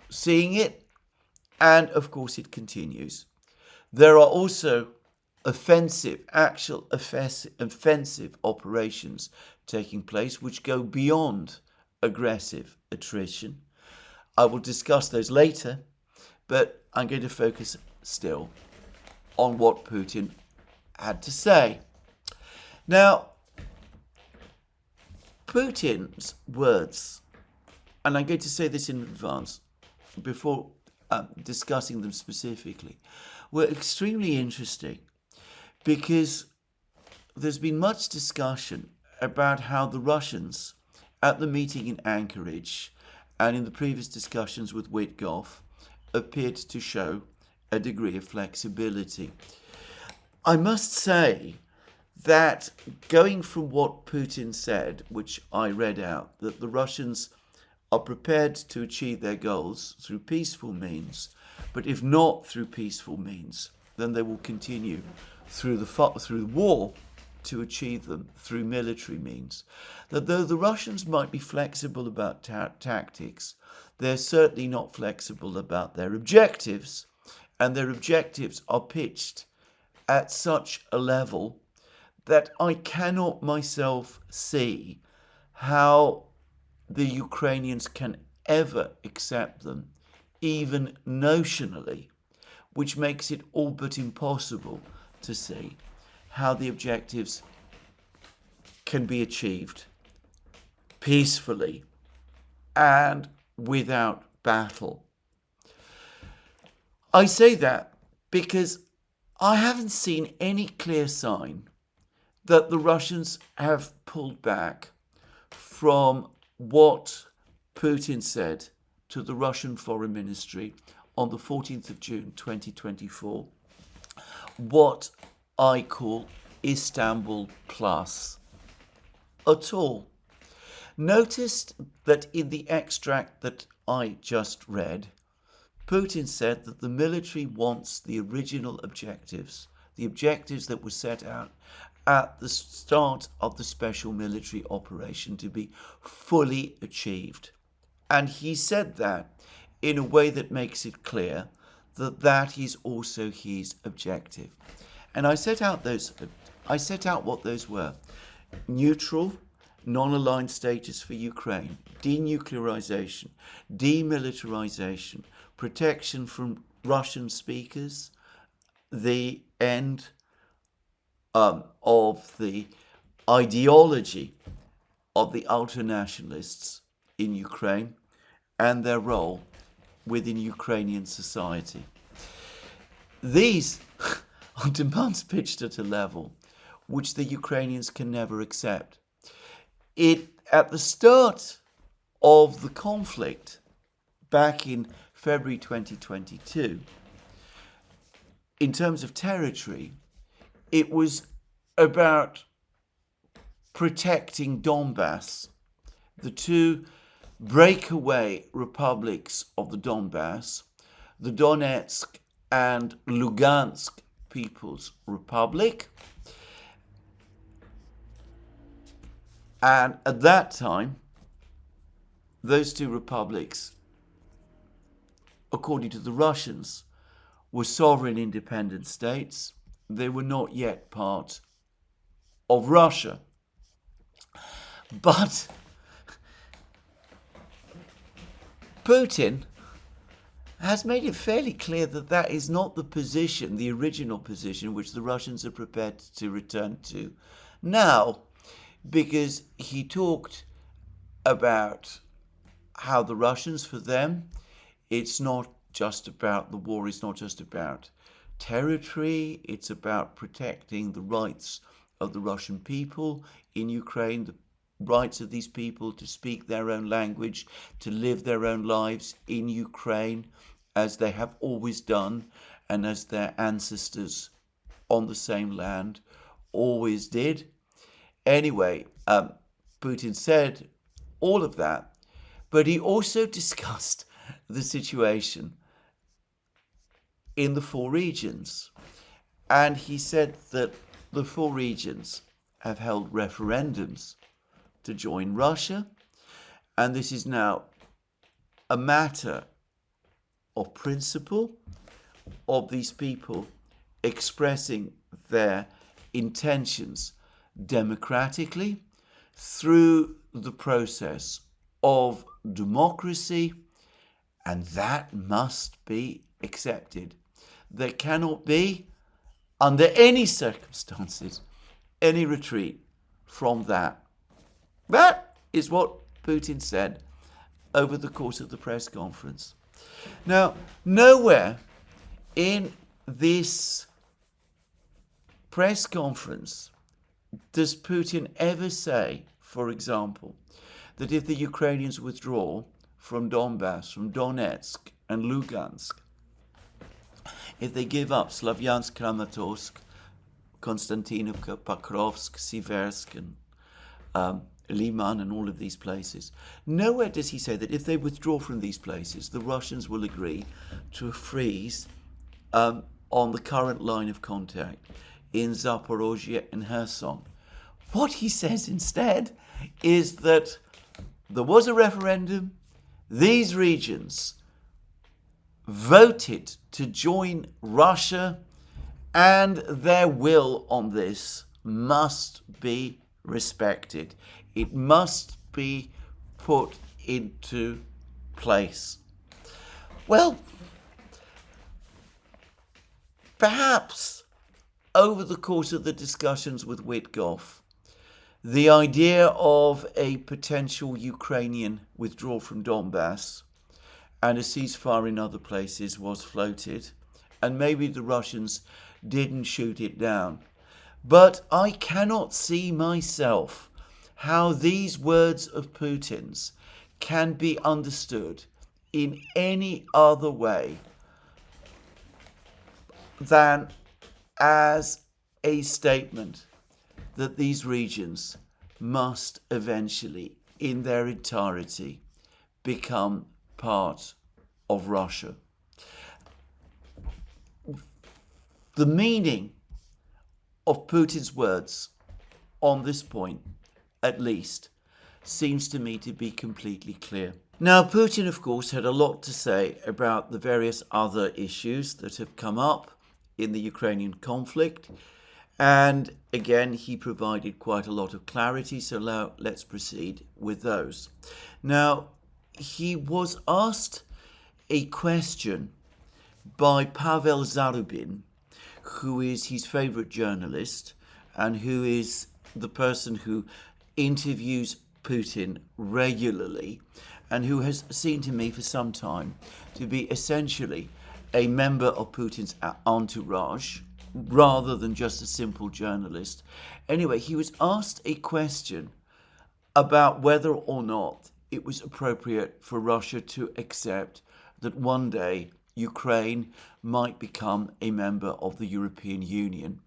seeing it, and of course it continues. There are also offensive operations taking place which go beyond aggressive attrition. I will discuss those later, but I'm going to focus still on what Putin had to say. Now, Putin's words, and I'm going to say this in advance before discussing them specifically, were extremely interesting because there's been much discussion about how the Russians, at the meeting in Anchorage and in the previous discussions with Witkoff, appeared to show a degree of flexibility. I must say that going from what Putin said, which I read out, that the Russians are prepared to achieve their goals through peaceful means, but if not through peaceful means, then they will continue through the war to achieve them through military means. That though the Russians might be flexible about tactics, they're certainly not flexible about their objectives, and their objectives are pitched at such a level that I cannot myself see how the Ukrainians can ever accept them, even notionally, which makes it all but impossible to see how the objectives can be achieved peacefully and without battle. I say that because I haven't seen any clear sign that the Russians have pulled back from what Putin said to the Russian Foreign Ministry on the 14th of June 2024, what I call Istanbul Plus, at all. Noticed that in the extract that I just read, Putin said that the military wants the original objectives, the objectives that were set out at the start of the special military operation, to be fully achieved. And he said that in a way that makes it clear that that is also his objective. And I set out what those were: neutral, non-aligned status for Ukraine, denuclearization, demilitarization, protection from Russian speakers, the end of the ideology of the ultranationalists in Ukraine and their role within Ukrainian society. These are demands pitched at a level which the Ukrainians can never accept. At the start of the conflict, back in February 2022, in terms of territory, it was about protecting Donbass, the two breakaway republics of the Donbass, the Donetsk and Lugansk People's Republic. And at that time, those two republics, according to the Russians, were sovereign independent states. They were not yet part of Russia. But Putin has made it fairly clear that that is not the position, the original position, which the Russians are prepared to return to now, because he talked about how the Russians, for them, it's not just about the war, it's not just about territory, it's about protecting the rights of the Russian people in Ukraine, the rights of these people to speak their own language, to live their own lives in Ukraine, as they have always done, and as their ancestors on the same land always did. Anyway, Putin said all of that, but he also discussed the situation in the four regions. And he said that the four regions have held referendums to join Russia, and this is now a matter of principle of these people expressing their intentions democratically through the process of democracy, and that must be accepted. There cannot be, under any circumstances, any retreat from that. That is what Putin said over the course of the press conference. Now, nowhere in this press conference does Putin ever say, for example, that if the Ukrainians withdraw from Donbass, from Donetsk and Lugansk, if they give up Slavyansk, Kramatorsk, Konstantinovka, Pokrovsk, Siversk, and Liman, and all of these places, nowhere does he say that if they withdraw from these places, the Russians will agree to a freeze on the current line of contact in Zaporozhye and Kherson. What he says instead is that there was a referendum, these regions voted to join Russia, and their will on this must be respected. It must be put into place. Well, perhaps over the course of the discussions with Witkoff, the idea of a potential Ukrainian withdrawal from Donbass and a ceasefire in other places was floated, and maybe the Russians didn't shoot it down. But I cannot see myself how these words of Putin's can be understood in any other way than as a statement that these regions must eventually, in their entirety, become part of Russia. The meaning of Putin's words on this point, at least, seems to me to be completely clear. Now, Putin, of course, had a lot to say about the various other issues that have come up in the Ukrainian conflict. And again, he provided quite a lot of clarity, so now let's proceed with those. Now, he was asked a question by Pavel Zarubin, who is his favorite journalist and who is the person who interviews Putin regularly and who has seemed to me for some time to be essentially a member of Putin's entourage rather than just a simple journalist. Anyway, he was asked a question about whether or not it was appropriate for Russia to accept that one day Ukraine might become a member of the European Union.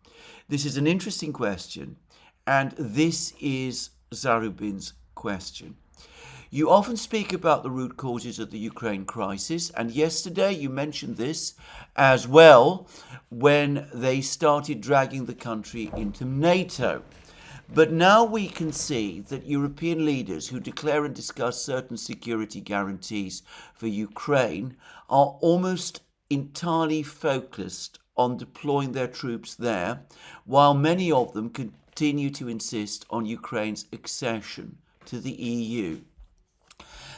This is an interesting question, and this is Zarubin's question. You often speak about the root causes of the Ukraine crisis, and yesterday you mentioned this as well when they started dragging the country into NATO. But now we can see that European leaders who declare and discuss certain security guarantees for Ukraine are almost entirely focused on deploying their troops there, while many of them continue to insist on Ukraine's accession to the EU.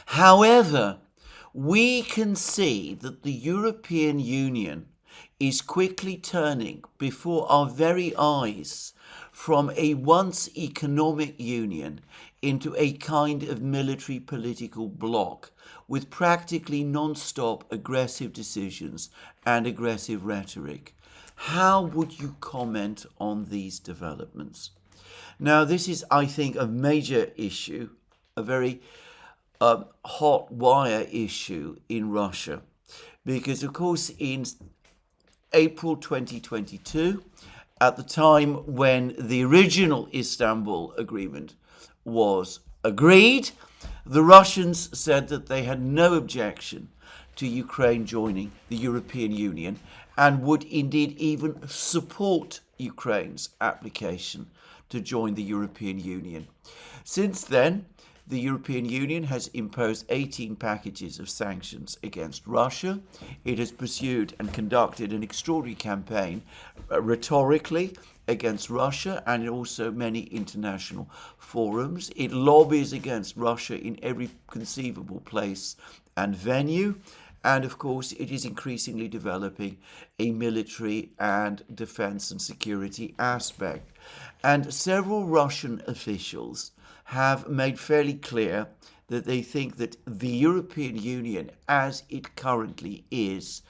However, we can see that the European Union is quickly turning before our very eyes from a once economic union into a kind of military political bloc with practically non-stop aggressive decisions and aggressive rhetoric. How would you comment on these developments? Now, this is, I think, a major issue, a very hot wire issue in Russia, because of course in April 2022, at the time when the original Istanbul Agreement was agreed, the Russians said that they had no objection to Ukraine joining the European Union and would indeed even support Ukraine's application to join the European Union. Since then, the European Union has imposed 18 packages of sanctions against Russia. It has pursued and conducted an extraordinary campaign rhetorically against Russia and in also many international forums. It lobbies against Russia in every conceivable place and venue. And of course, it is increasingly developing a military and defense and security aspect. And several Russian officials have made fairly clear that they think that the European Union, as it currently is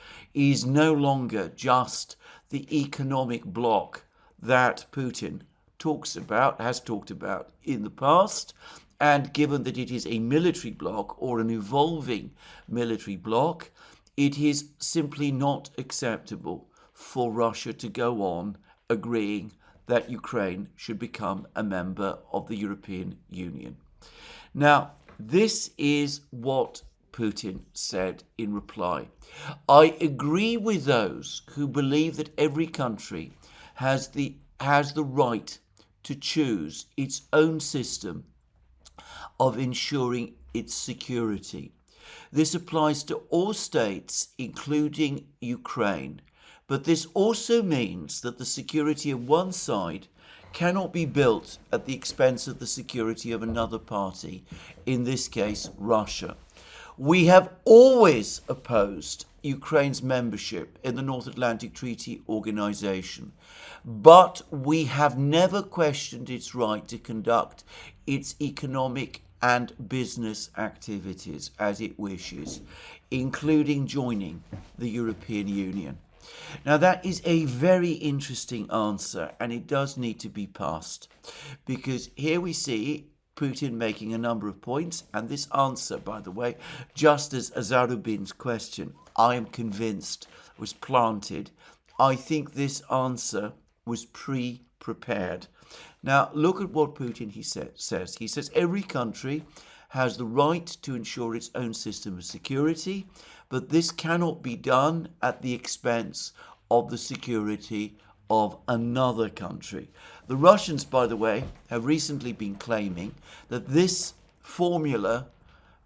no longer just the economic bloc that Putin has talked about in the past. And given that it is a military bloc or an evolving military bloc, it is simply not acceptable for Russia to go on agreeing that Ukraine should become a member of the European Union. Now, this is what Putin said in reply. I agree with those who believe that every country has the right to choose its own system of ensuring its security. This applies to all states, including Ukraine, but this also means that the security of one side cannot be built at the expense of the security of another party, in this case, Russia. We have always opposed Ukraine's membership in the North Atlantic Treaty Organization, but we have never questioned its right to conduct its economic and business activities as it wishes, including joining the European Union. Now, that is a very interesting answer, and it does need to be passed, because here we see Putin making a number of points, and this answer, by the way, just as Zarubin's question, I am convinced, was planted. I think this answer was pre-prepared. Now, look at what Putin says. He says every country has the right to ensure its own system of security, but this cannot be done at the expense of the security of another country. The Russians, by the way, have recently been claiming that this formula,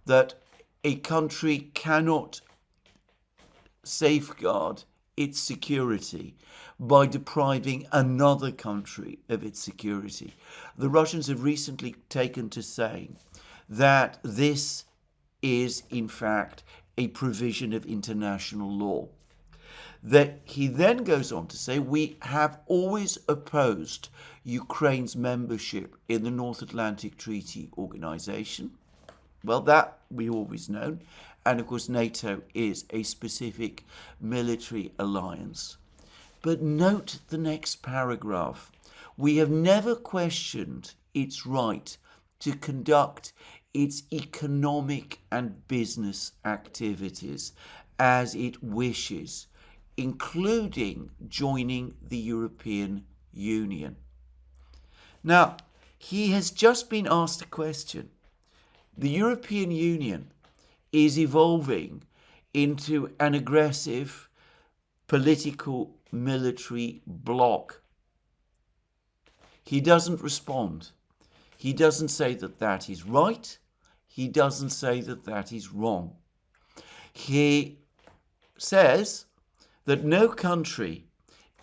that a country cannot safeguard its security by depriving another country of its security. The Russians have recently taken to saying that this is, in fact, a provision of international law. That he then goes on to say, we have always opposed Ukraine's membership in the North Atlantic Treaty Organization. Well, that we always known. And of course, NATO is a specific military alliance. But note the next paragraph. We have never questioned its right to conduct its economic and business activities as it wishes, including joining the European Union. Now, he has just been asked a question. The European Union is evolving into an aggressive political military bloc. He doesn't respond. He doesn't say that that is right. He doesn't say that that is wrong. He says that no country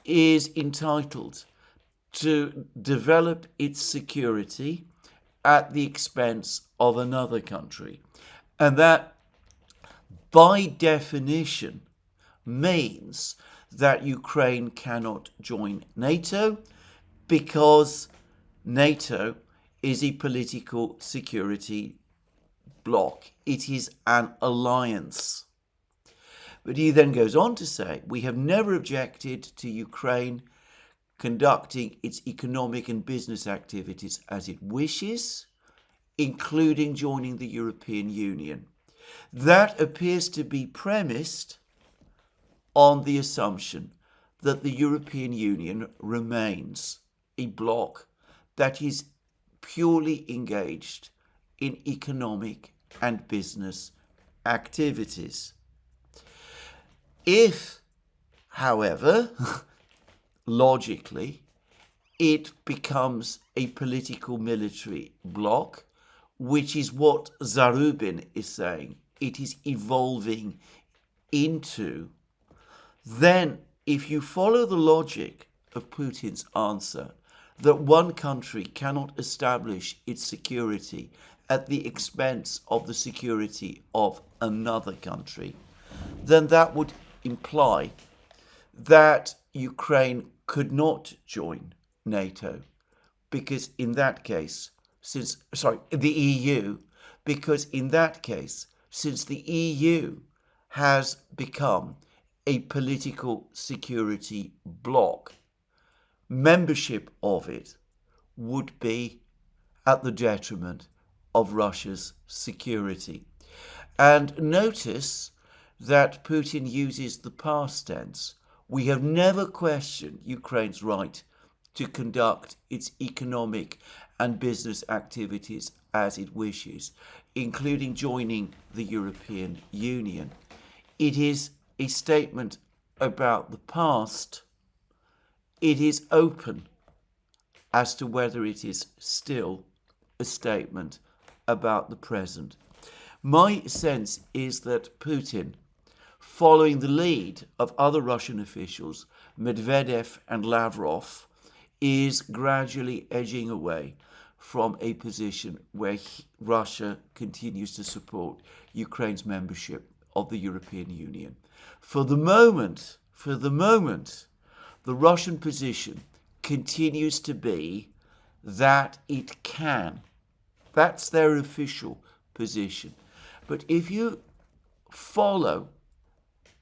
is entitled to develop its security at the expense of another country. And that, by definition, means that Ukraine cannot join NATO because NATO is a political security bloc. It is an alliance. But he then goes on to say, we have never objected to Ukraine conducting its economic and business activities as it wishes, including joining the European Union. That appears to be premised on the assumption that the European Union remains a bloc that is purely engaged in economic and business activities. If, however, logically, it becomes a political military bloc, which is what Zarubin is saying, it is evolving into, then if you follow the logic of Putin's answer, that one country cannot establish its security at the expense of the security of another country, then that would imply that Ukraine could not join NATO, because in that case, the EU, because in that case, since the EU has become a political security bloc, membership of it would be at the detriment of Russia's security. And notice that Putin uses the past tense. We have never questioned Ukraine's right to conduct its economic and business activities as it wishes, including joining the European Union. It is a statement about the past. It is open as to whether it is still a statement about the present. My sense is that Putin, following the lead of other Russian officials, Medvedev and Lavrov, is gradually edging away from a position where Russia continues to support Ukraine's membership of the European Union. For the moment, the Russian position continues to be that it can. That's their official position. But if you follow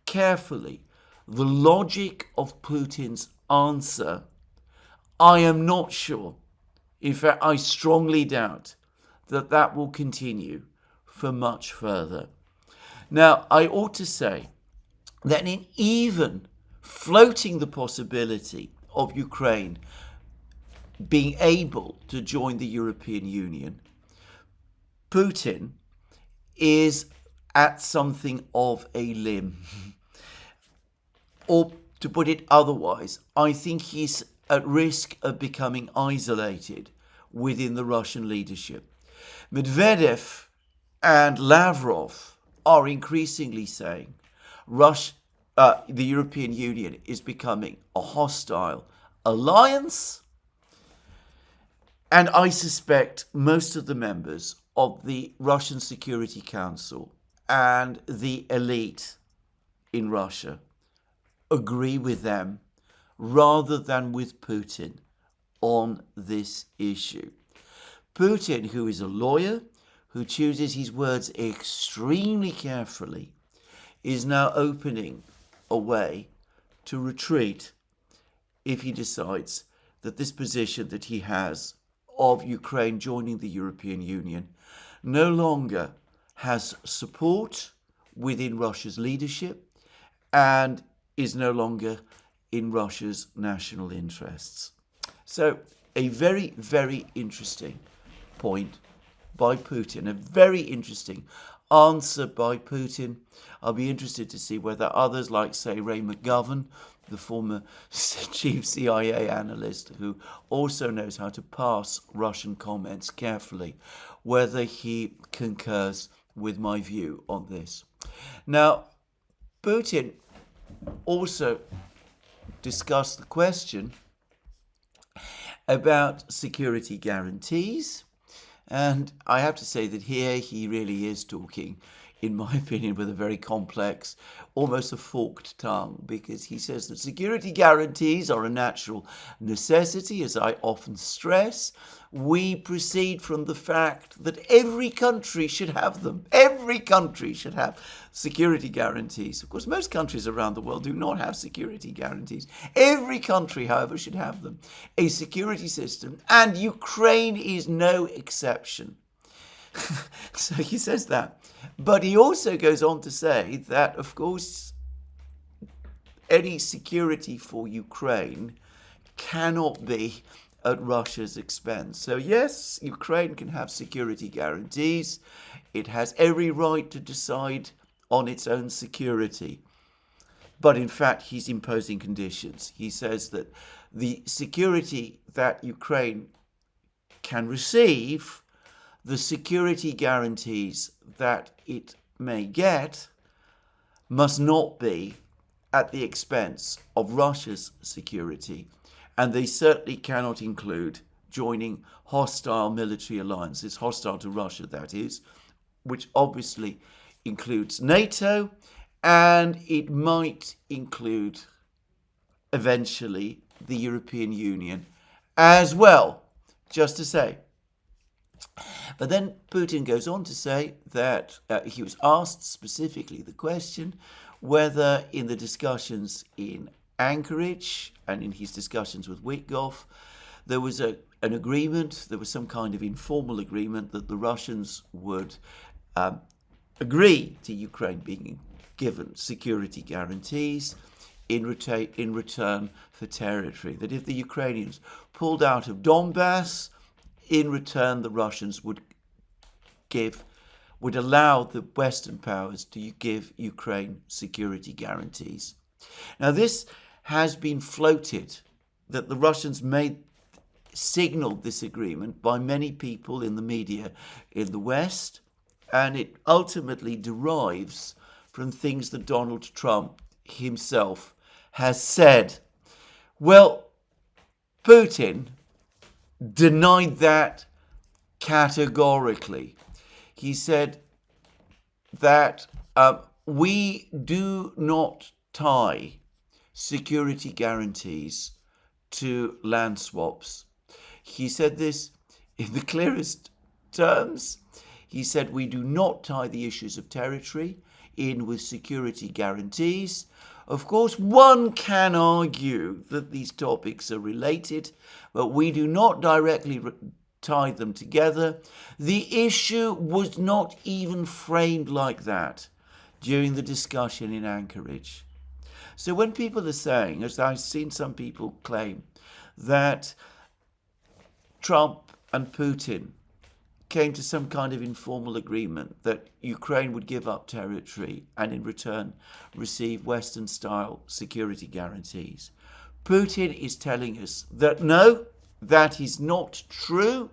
carefully the logic of Putin's answer, I am not sure. In fact, I strongly doubt that that will continue for much further. Now, I ought to say that in even floating the possibility of Ukraine being able to join the European Union, Putin is at something of a limb. Or to put it otherwise, I think he's at risk of becoming isolated within the Russian leadership. Medvedev and Lavrov are increasingly saying the European Union is becoming a hostile alliance, and I suspect most of the members of the Russian Security Council and the elite in Russia agree with them rather than with Putin on this issue. Putin, who is a lawyer, who chooses his words extremely carefully, is now opening a way to retreat if he decides that this position that he has of Ukraine joining the European Union no longer has support within Russia's leadership and is no longer in Russia's national interests. So a very, very interesting point by Putin, a very interesting answer by Putin. I'll be interested to see whether others like, say, Ray McGovern, the former chief CIA analyst who also knows how to pass Russian comments carefully, whether he concurs with my view on this. Now, Putin also discussed the question about security guarantees. And I have to say that here he really is talking, in my opinion, with a very complex, almost a forked tongue, because he says that security guarantees are a natural necessity, as I often stress. We proceed from the fact that every country should have them. Every country should have security guarantees. Of course, most countries around the world do not have security guarantees. Every country, however, should have them. A security system, and Ukraine is no exception. So he says that. But he also goes on to say that, of course, any security for Ukraine cannot be at Russia's expense. So yes, Ukraine can have security guarantees. It has every right to decide on its own security. But in fact, he's imposing conditions. He says that the security that Ukraine can receive, the security guarantees that it may get, must not be at the expense of Russia's security. And they certainly cannot include joining hostile military alliances, hostile to Russia, that is, which obviously includes NATO, and it might include eventually the European Union as well, just to say. But then Putin goes on to say that he was asked specifically the question whether in the discussions in Anchorage and in his discussions with Witkoff, there was an agreement, there was some kind of informal agreement that the Russians would agree to Ukraine being given security guarantees in return for territory. That if the Ukrainians pulled out of Donbass, in return the Russians would allow the Western powers to give Ukraine security guarantees. Now this has been floated, that the Russians signaled this agreement by many people in the media in the West, and it ultimately derives from things that Donald Trump himself has said. Well, Putin denied that categorically. He said that we do not tie security guarantees to land swaps. He said this in the clearest terms. He said we do not tie the issues of territory in with security guarantees. Of course, one can argue that these topics are related, but we do not directly tie them together. The issue was not even framed like that during the discussion in Anchorage. So when people are saying, as I've seen some people claim, that Trump and Putin came to some kind of informal agreement that Ukraine would give up territory and in return receive Western-style security guarantees, Putin is telling us that no, that is not true.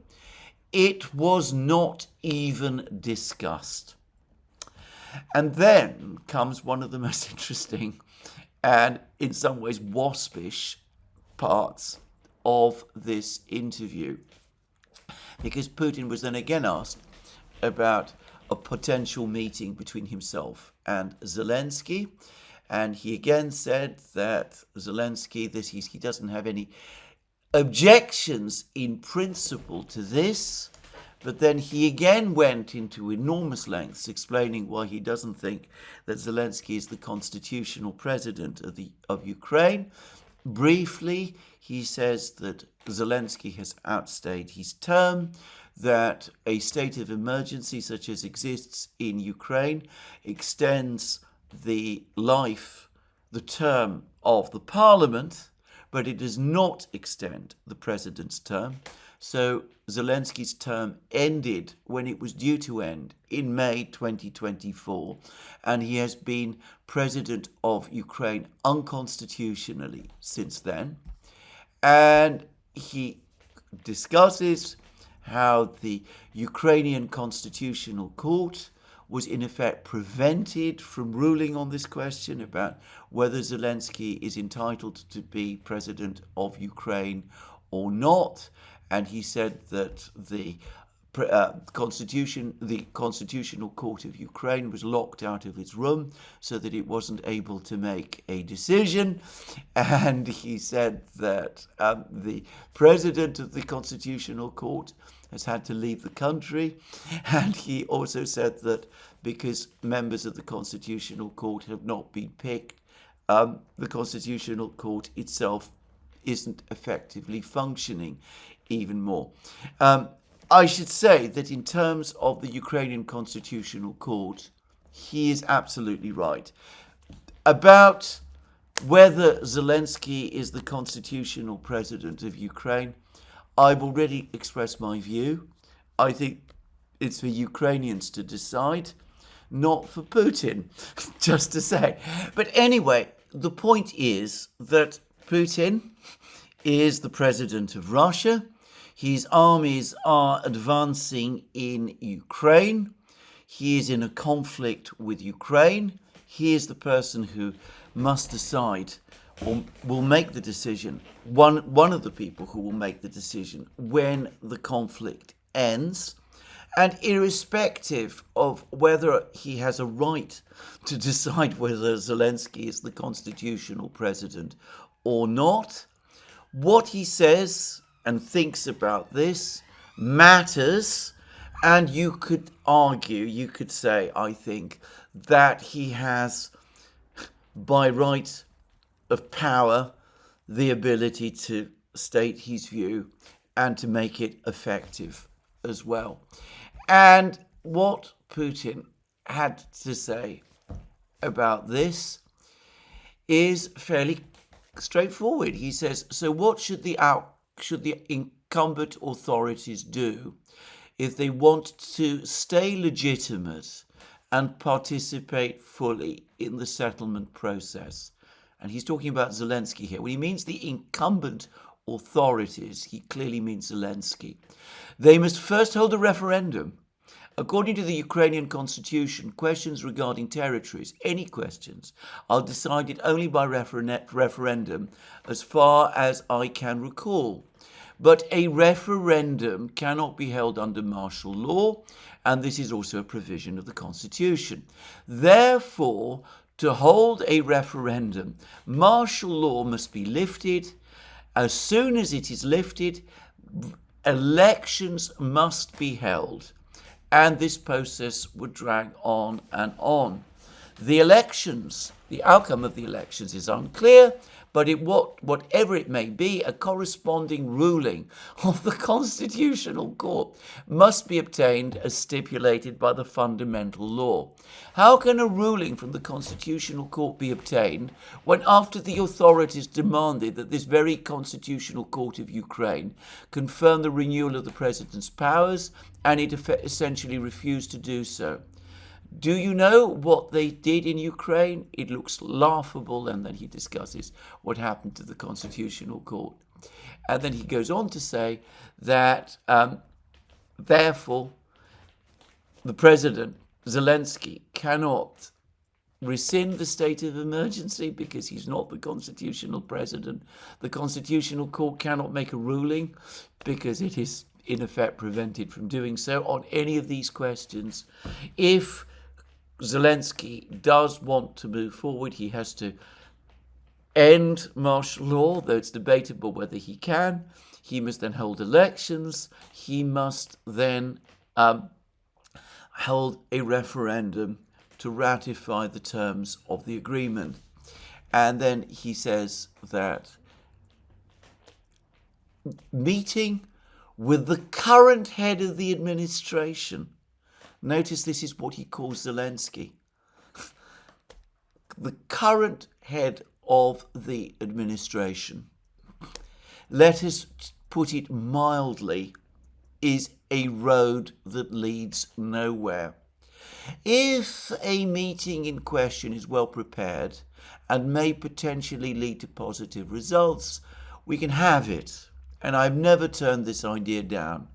It was not even discussed. And then comes one of the most interesting and in some ways waspish parts of this interview, because Putin was then again asked about a potential meeting between himself and Zelensky, and he again said that Zelensky, he doesn't have any objections in principle to this, But then he again went into enormous lengths explaining why he doesn't think that Zelensky is the constitutional president of Ukraine. Briefly, he says that Zelensky has outstayed his term, that a state of emergency such as exists in Ukraine extends the term of the parliament, but it does not extend the president's term. So Zelensky's term ended when it was due to end in May 2024, and he has been president of Ukraine unconstitutionally since then. And he discusses how the Ukrainian Constitutional Court was in effect prevented from ruling on this question about whether Zelensky is entitled to be president of Ukraine or not. And he said that the Constitutional Court of Ukraine was locked out of its room so that it wasn't able to make a decision. And he said that the president of the Constitutional Court has had to leave the country. And he also said that because members of the Constitutional Court have not been picked, the Constitutional Court itself isn't effectively functioning even more. I should say that in terms of the Ukrainian Constitutional Court, he is absolutely right. About whether Zelensky is the constitutional president of Ukraine, I've already expressed my view. I think it's for Ukrainians to decide, not for Putin, just to say. But anyway, the point is that Putin is the president of Russia. His armies are advancing in Ukraine. He is in a conflict with Ukraine. He is the person who must decide or will make the decision, one of the people who will make the decision when the conflict ends. And irrespective of whether he has a right to decide whether Zelensky is the constitutional president or not, what he says and thinks about this matters. And you could argue, you could say, I think, that he has, by right of power, the ability to state his view and to make it effective as well. And what Putin had to say about this is fairly straightforward. He says, so what should the incumbent authorities do if they want to stay legitimate and participate fully in the settlement process? And he's talking about Zelensky here. When he means the incumbent authorities, he clearly means Zelensky. They must first hold a referendum. According to the Ukrainian constitution, questions regarding territories, any questions, are decided only by referendum as far as I can recall. But a referendum cannot be held under martial law, and this is also a provision of the constitution. Therefore, to hold a referendum, martial law must be lifted. As soon as it is lifted, elections must be held. And this process would drag on and on. The outcome of the elections is unclear, but whatever it may be, a corresponding ruling of the Constitutional Court must be obtained as stipulated by the fundamental law. How can a ruling from the Constitutional Court be obtained when, after the authorities demanded that this very Constitutional Court of Ukraine confirm the renewal of the president's powers, and it essentially refused to do so? Do you know what they did in Ukraine? It looks laughable, and then he discusses what happened to the Constitutional Court. And then he goes on to say that, therefore, the president, Zelensky, cannot rescind the state of emergency because he's not the constitutional president. The Constitutional Court cannot make a ruling because it is, in effect, prevented from doing so on any of these questions. If Zelensky does want to move forward, he has to end martial law, though it's debatable whether he can. He must then hold elections. He must then hold a referendum to ratify the terms of the agreement. And then he says that meeting with the current head of the administration, notice this is what he calls Zelensky, the current head of the administration, let us put it mildly, is a road that leads nowhere. If a meeting in question is well prepared and may potentially lead to positive results, we can have it. And I've never turned this idea down.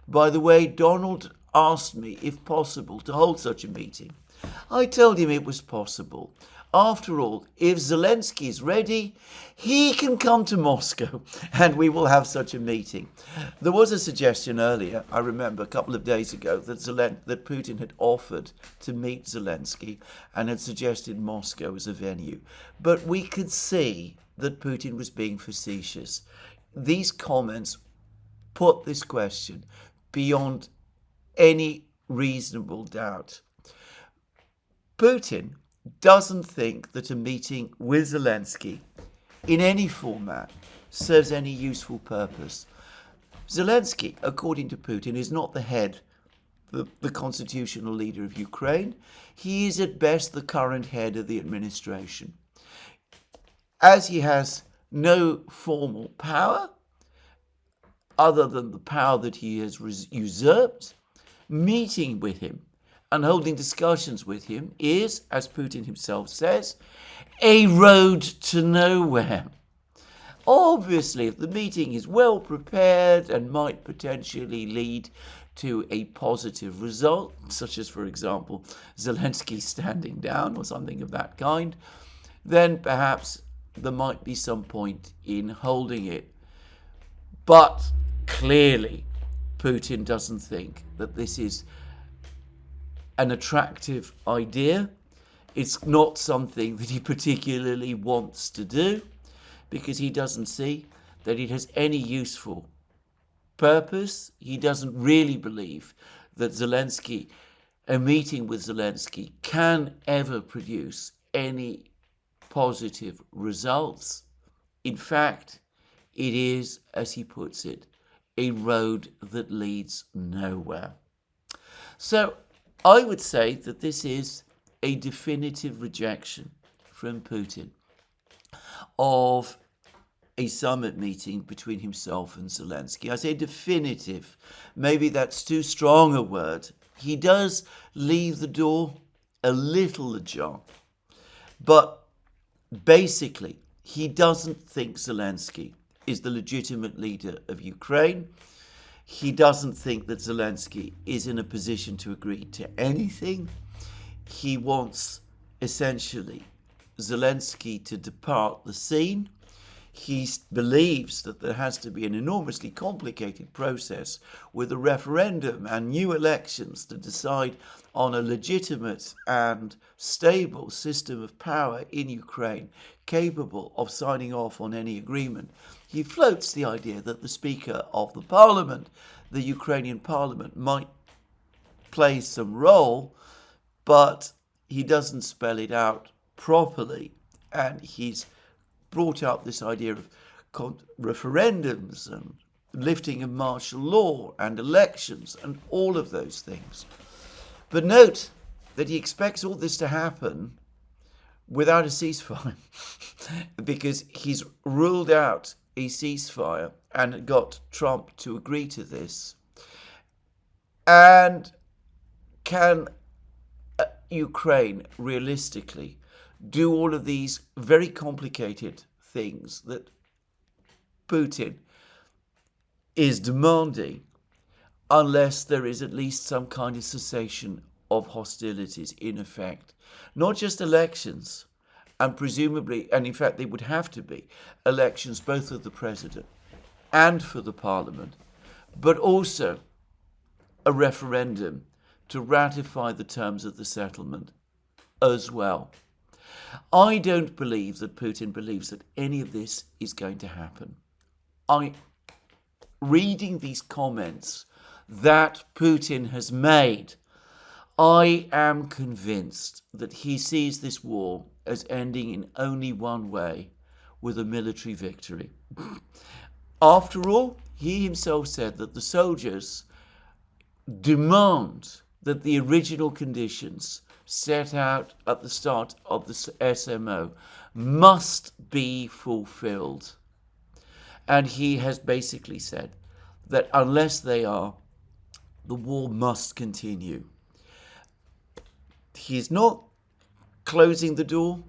By the way, Donald asked me, if possible, to hold such a meeting. I told him it was possible. After all, if Zelensky is ready, he can come to Moscow and we will have such a meeting. There was a suggestion earlier, I remember a couple of days ago, that Putin had offered to meet Zelensky and had suggested Moscow as a venue. But we could see that Putin was being facetious. These comments put this question beyond any reasonable doubt. Putin doesn't think that a meeting with Zelensky in any format serves any useful purpose. Zelensky, according to Putin, is not the head, the constitutional leader of Ukraine. He is at best the current head of the administration. As he has no formal power, other than the power that he has usurped, meeting with him and holding discussions with him is, as Putin himself says, a road to nowhere. Obviously, if the meeting is well prepared and might potentially lead to a positive result, such as, for example, Zelensky standing down or something of that kind, then perhaps there might be some point in holding it. But clearly, Putin doesn't think that this is an attractive idea. It's not something that he particularly wants to do because he doesn't see that it has any useful purpose. He doesn't really believe that a meeting with Zelensky can ever produce any positive results. In fact, it is, as he puts it, a road that leads nowhere. So I would say that this is a definitive rejection from Putin of a summit meeting between himself and Zelensky. I say definitive. Maybe that's too strong a word. He does leave the door a little ajar. But basically, he doesn't think Zelensky is the legitimate leader of Ukraine. He doesn't think that Zelensky is in a position to agree to anything. He wants, essentially, Zelensky to depart the scene. He believes that there has to be an enormously complicated process with a referendum and new elections to decide on a legitimate and stable system of power in Ukraine, capable of signing off on any agreement. He floats the idea that the Speaker of the Parliament, the Ukrainian Parliament, might play some role, but he doesn't spell it out properly. And he's brought up this idea of referendums and lifting of martial law and elections and all of those things. But note that he expects all this to happen without a ceasefire because he's ruled out a ceasefire and got Trump to agree to this. And can Ukraine realistically do all of these very complicated things that Putin is demanding unless there is at least some kind of cessation of hostilities in effect? Not just elections, and presumably, and in fact they would have to be, elections both of the president and for the parliament, but also a referendum to ratify the terms of the settlement as well. I don't believe that Putin believes that any of this is going to happen. I reading these comments that Putin has made, I am convinced that he sees this war as ending in only one way, with a military victory. After all, he himself said that the soldiers demand that the original conditions set out at the start of the SMO must be fulfilled. And he has basically said that unless they are, the war must continue. He's not closing the door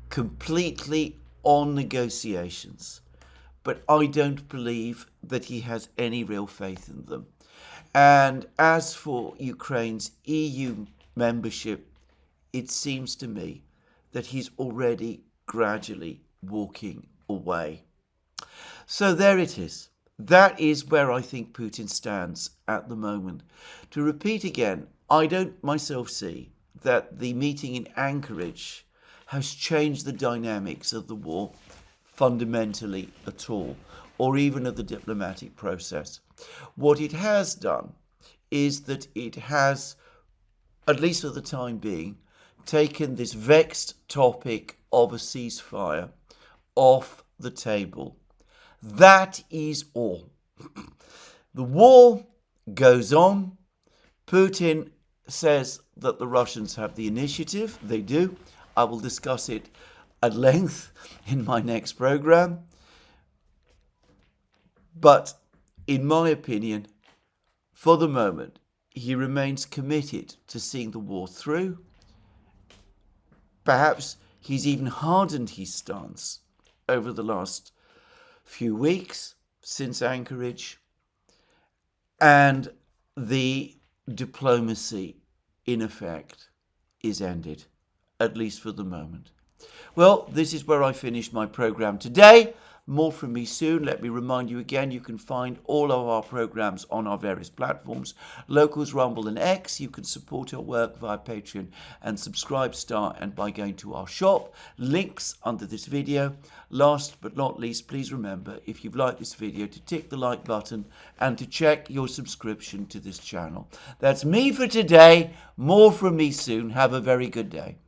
completely on negotiations, but I don't believe that he has any real faith in them. And as for Ukraine's EU membership, it seems to me that he's already gradually walking away. So there it is. That is where I think Putin stands at the moment. To repeat again, I don't myself see that the meeting in Anchorage has changed the dynamics of the war fundamentally at all, or even of the diplomatic process. What it has done is that it has, at least for the time being, taken this vexed topic of a ceasefire off the table. That is all. The war goes on. Putin says that the Russians have the initiative. They do. I will discuss it at length in my next program. But in my opinion, for the moment, he remains committed to seeing the war through. Perhaps he's even hardened his stance over the last few weeks since Anchorage, and the diplomacy, in effect, is ended, at least for the moment. Well, this is where I finish my program today. More from me soon. Let me remind you again, you can find all of our programs on our various platforms, Locals, Rumble and X. You can support our work via Patreon and Subscribe Star and by going to our shop. Links under this video. Last but not least, please remember, if you've liked this video, to tick the like button and to check your subscription to this channel. That's me for today. More from me soon. Have a very good day.